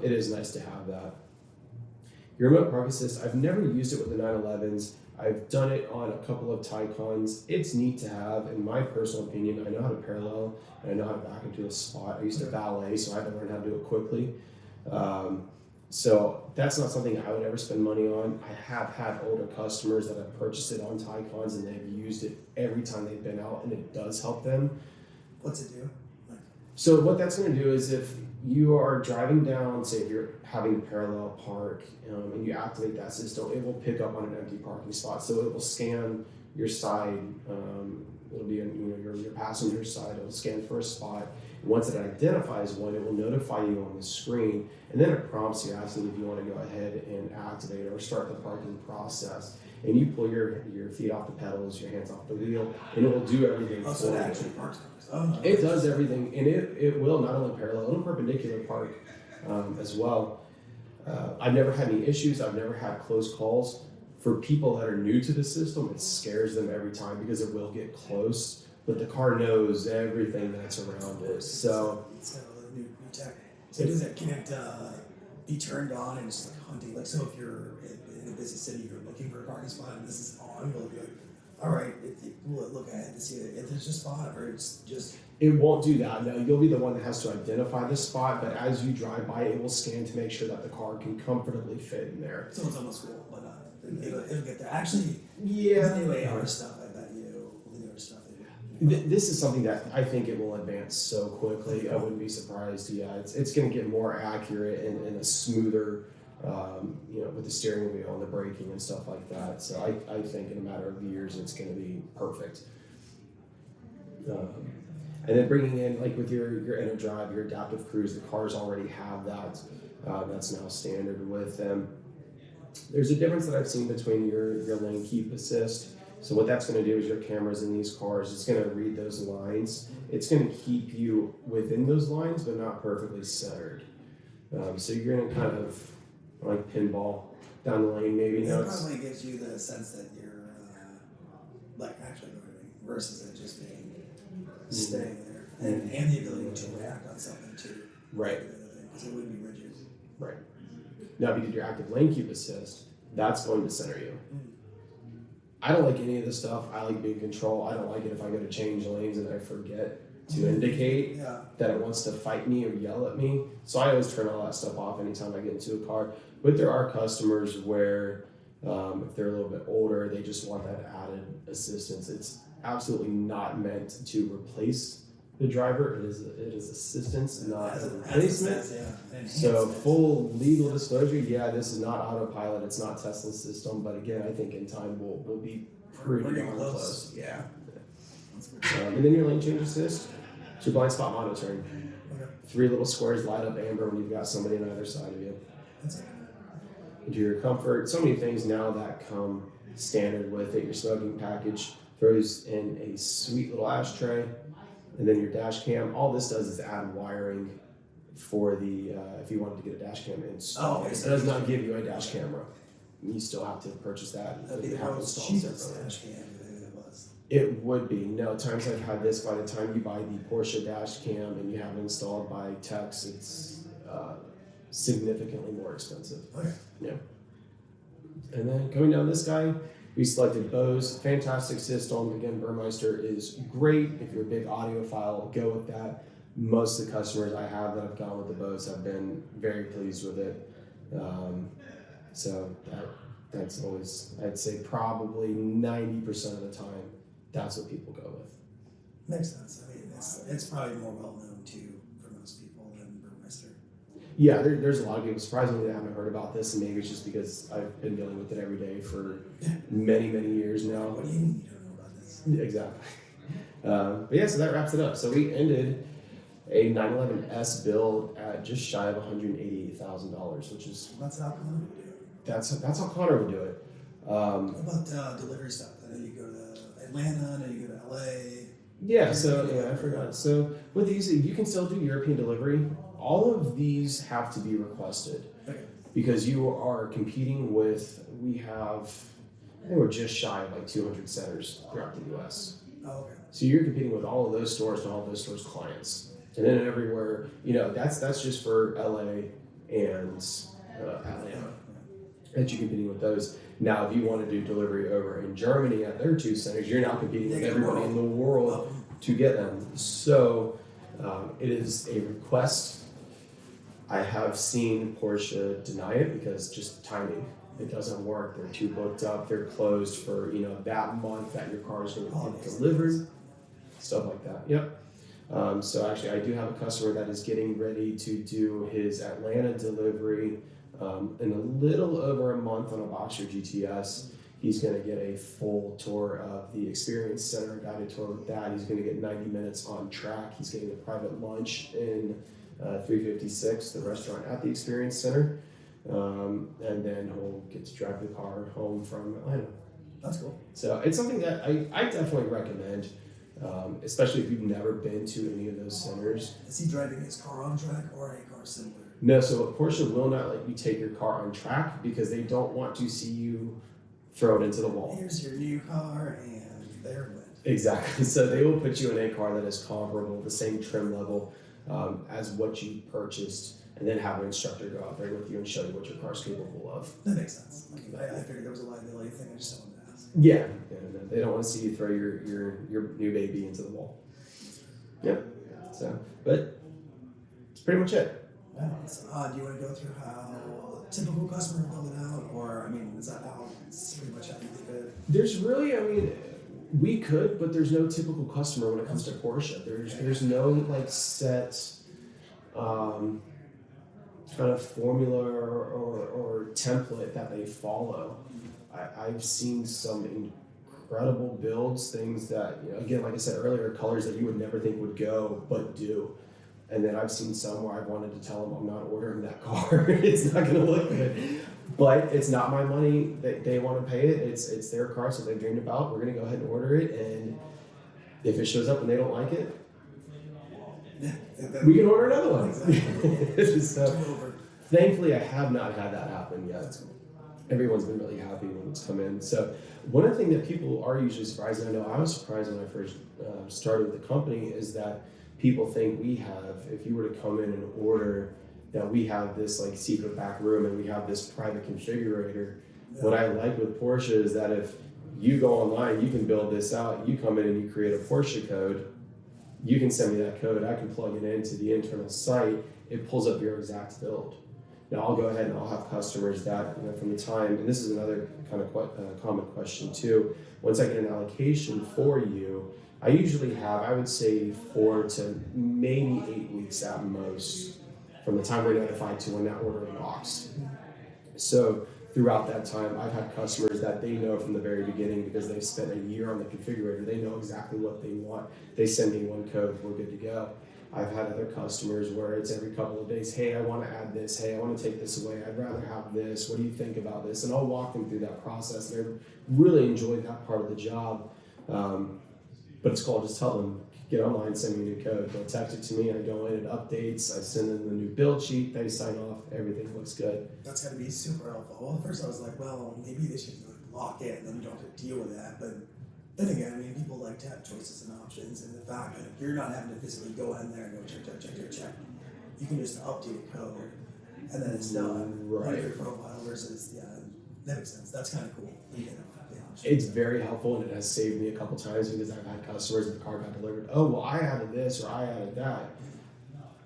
It is nice to have that. Your remote park assist, I've never used it with the 911s. I've done it on a couple of Taycans. It's neat to have, in my personal opinion. I know how to parallel and I know how to back into a spot. I used to valet, so I had to learn how to do it quickly. So that's not something I would ever spend money on. I have had older customers that have purchased it on Taycons and they've used it every time they've been out, and it does help them. What's it do? Like, So what that's going to do is if you are driving down, say if you're having to parallel park and you activate that system, it will pick up on an empty parking spot. So it will scan your side. It'll be on your passenger side. It will scan for a spot. Once it identifies one, it will notify you on the screen, and then it prompts you asking if you want to go ahead and activate or start the parking process. And you pull your feet off the pedals, your hands off the wheel, and it will do everything oh, for so it you. actually parks cars. Oh, It does everything, and it will not only parallel, it'll perpendicular park as well. I've never had any issues. I've never had close calls. For people that are new to the system, it scares them every time because it will get close, but the car knows everything that's around it. So it's got a new tech. So does it can't be turned on and just like hunting? Like, so if you're in a busy city, you're looking for a parking spot and this is on, will it be like, all right, will it look ahead to see if there's a spot, or it's just... it won't do that. No, you'll be the one that has to identify the spot, but as you drive by, it will scan to make sure that the car can comfortably fit in there. So it's almost cool, but it'll get there. Actually, Yeah. the new AR stuff, I bet you, the newer stuff. They do. This is something that I think it will advance so quickly. I wouldn't be surprised. Yeah, it's going to get more accurate and a smoother, with the steering wheel and the braking and stuff like that. So I think in a matter of years, it's going to be perfect. And then bringing in, like with your InnoDrive, your adaptive cruise, the cars already have that. That's now standard with them. There's a difference that I've seen between your lane keep assist. So what that's going to do is your cameras in these cars, it's going to read those lines. It's going to keep you within those lines, but not perfectly centered. So you're going to kind of like pinball down the lane, maybe. It probably gives you the sense that you're like actually moving versus it just being staying there, and the ability to react on something too. Right. Because it wouldn't be rigid. Right. Now, if you did your active lane keep assist, that's going to center you. I don't like any of this stuff. I like being in control. I don't like it if I go to change lanes and I forget to indicate that it wants to fight me or yell at me. So I always turn all that stuff off anytime I get into a car. But there are customers where if they're a little bit older, they just want that added assistance. It's absolutely not meant to replace the driver. It is assistance, not a replacement. So full legal disclosure, this is not autopilot, it's not Tesla's system, but again, I think in time we'll be pretty darn close. Yeah. And then your lane change assist, it's your blind spot monitoring. 3 little squares light up amber when you've got somebody on either side of you. Into your comfort, so many things now that come standard with it. Your smoking package throws in a sweet little ashtray, and then your dash cam. All this does is add wiring for the if you wanted to get a dash cam installed. It does not give you a dash camera. You still have to purchase that. That'd be the most cheapest dash cam it was. It would be. No, times I've had this, by the time you buy the Porsche dash cam and you have it installed by techs, it's significantly more expensive. Okay. Yeah. And then coming down this guy, we selected Bose. Fantastic system. Again, Burmeister is great. If you're a big audiophile, go with that. Most of the customers I have that have gone with the Bose have been very pleased with it. So that's always, I'd say probably 90% of the time, that's what people go with. Makes sense. I mean, it's probably more well known too for most people than Burmeister. Yeah, there's a lot of people surprisingly that haven't heard about this, and maybe it's just because I've been dealing with it every day for many years now. What do you mean you don't know about this? Exactly. But so that wraps it up. So we ended a 911S build at just shy of $188,000, which is That's how Connor would do it. that's how Connor would do it. What about delivery stuff? I know you go to Atlanta, I know you go to LA. I forgot. So with these, you can still do European delivery. All of these have to be requested because you are competing with, I think we're just shy of like 200 centers throughout the U.S. Oh, okay. So you're competing with all of those stores and all of those stores' clients. And then everywhere, that's just for LA and Atlanta. That you're competing with those. Now, if you want to do delivery over in Germany at their 2 centers, you're now competing with everybody in the world to get them. So it is a request I have seen Porsche deny it because just timing. It doesn't work. They're too booked up. They're closed for that month that your car is going to get delivered, stuff like that. Yep. So actually, I do have a customer that is getting ready to do his Atlanta delivery in a little over a month on a Boxer GTS. He's going to get a full tour of the Experience Center, a guided tour with that. He's going to get 90 minutes on track. He's getting a private lunch in 356, the restaurant at the Experience Center. And then he'll get to drive the car home from Atlanta. That's cool. So it's something that I definitely recommend, especially if you've never been to any of those centers. Is he driving his car on track or a car similar? No, so Porsche will not let you take your car on track because they don't want to see you throw it into the wall. Here's your new car, and there it went. Exactly. So they will put you in a car that is comparable, the same trim level as what you purchased, and then have an instructor go out there with you and show you what your car's capable of. That makes sense. I figured there was a liability thing. I just wanted to ask. Yeah, no, they don't want to see you throw your new baby into the wall. Yep. So, but it's pretty much it. Wow. Do you want to go through how a typical customer build it out, or is that how it's pretty much how you think of it? There's really, we could, but there's no typical customer when it comes to Porsche. There's no set kind of formula or template that they follow. I've seen some incredible builds, things that, again, like I said earlier, colors that you would never think would go, but do. And then I've seen some where I've wanted to tell them I'm not ordering that car. It's not going to look good. But it's not my money. They want to pay it. It's their car, so they've dreamed about. We're going to go ahead and order it. And if it shows up and they don't like it, we can order another one. Exactly. So, thankfully, I have not had that happen yet. Everyone's been really happy when it's come in. So one of the things that people are usually surprised, and I know I was surprised when I first started with the company, is that people think we have, if you were to come in and order, that we have this secret back room and we have this private configurator. Yeah. What I like with Porsche is that if you go online, you can build this out, you come in and you create a Porsche code, you can send me that code, I can plug it into the internal site, it pulls up your exact build. Now I'll go ahead and I'll have customers that, from the time, and this is another kind of common question too, once I get an allocation for you, I usually have, I would say 4 to maybe 8 weeks at most from the time we're notified to when that order unlocks. So throughout that time, I've had customers that they know from the very beginning because they've spent a year on the configurator. They know exactly what they want. They send me one code, we're good to go. I've had other customers where it's every couple of days, hey, I want to add this, hey, I want to take this away, I'd rather have this, what do you think about this? And I'll walk them through that process. And I really enjoyed that part of the job. But it's cool, just tell them, get online, send me a new code. They'll text it to me, I go in, it updates, I send them the new build sheet, they sign off, everything looks good. That's got to be super helpful. Well, at first I was like, well, maybe they should lock it and then you don't have to deal with that. But then again, people like to have choices and options, and the fact that you're not having to physically go in there and go check. You can just update a code and then it's done. Right. Your profile versus, that makes sense. That's kind of cool. It's very helpful, and it has saved me a couple times because I've had customers and the car got delivered. Oh, well, I added this or I added that.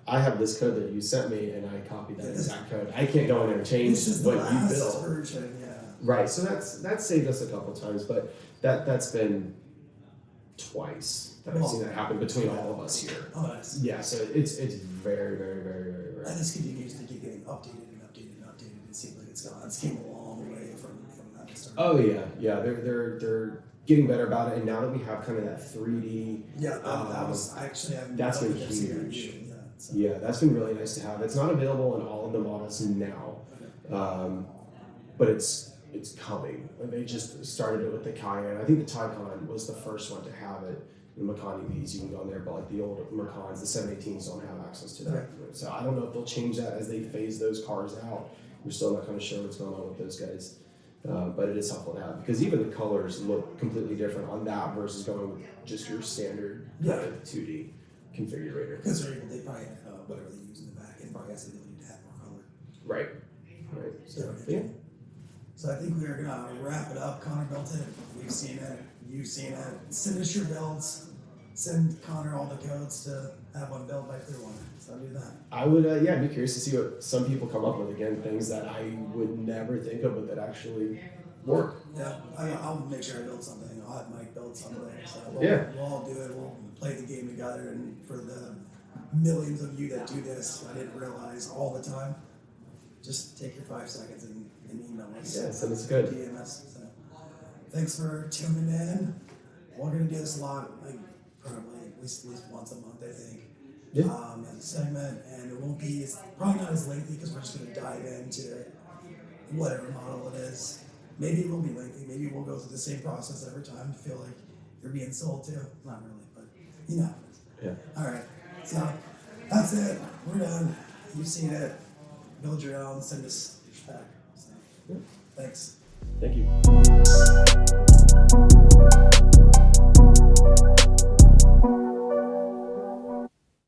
I have this code that you sent me, and I copied that exact code. I can't go in there and change what you built. Version, Right. So that's saved us a couple times, but that's been twice that I've seen that happen between all of us here. Oh, nice. Yeah. So it's very, very, very, very rare. And this continues to keep getting updated. It seems like it's came a long way from that start. Oh yeah. They're getting better about it, and now that we have kind of that 3D. Yeah, that was actually. That's been huge. Yeah, that's been really nice to have. It's not available in all of the models now, but it's coming. They just started it with the Cayenne. I think the Taycan was the first one to have it. The Macan EVs, you can go in there, but like the old Macans, the 718s don't have access to that. Okay. So I don't know if they'll change that as they phase those cars out. We're still not kind of sure what's going on with those guys. But it is helpful to have because even the colors look completely different on that versus going with just your standard 2D configurator. Because they probably have whatever they use in the back end probably has the ability to have more color. Right. So, yeah. So I think we are gonna wrap it up. Connor built it. We've seen it. You've seen it. Send us your builds. send Connor all the codes to have one built by Clearwater. So I'll do that. I would, yeah, I'd be curious to see what some people come up with. Again, things that I would never think of, but that actually work. Yeah, I'll make sure I build something. I'll have Mike build something. So we'll all do it. We'll play the game together. And for the millions of you that do this, I didn't realize all the time. Just take your 5 seconds and email us. Yeah, so that's good. DM us. So thanks for tuning in. We're gonna do this a lot, like probably at least once a month, I think. Yeah. As a segment, and it won't be. It's probably not as lengthy because we're just gonna dive into whatever model it is. Maybe it will be lengthy. Maybe we'll go through the same process every time. Feel like you're being sold to. Not really, but you know. Yeah. All right. So that's it. We're done. You've seen it. Build your own. Send us your spec. So, thanks. Thank you.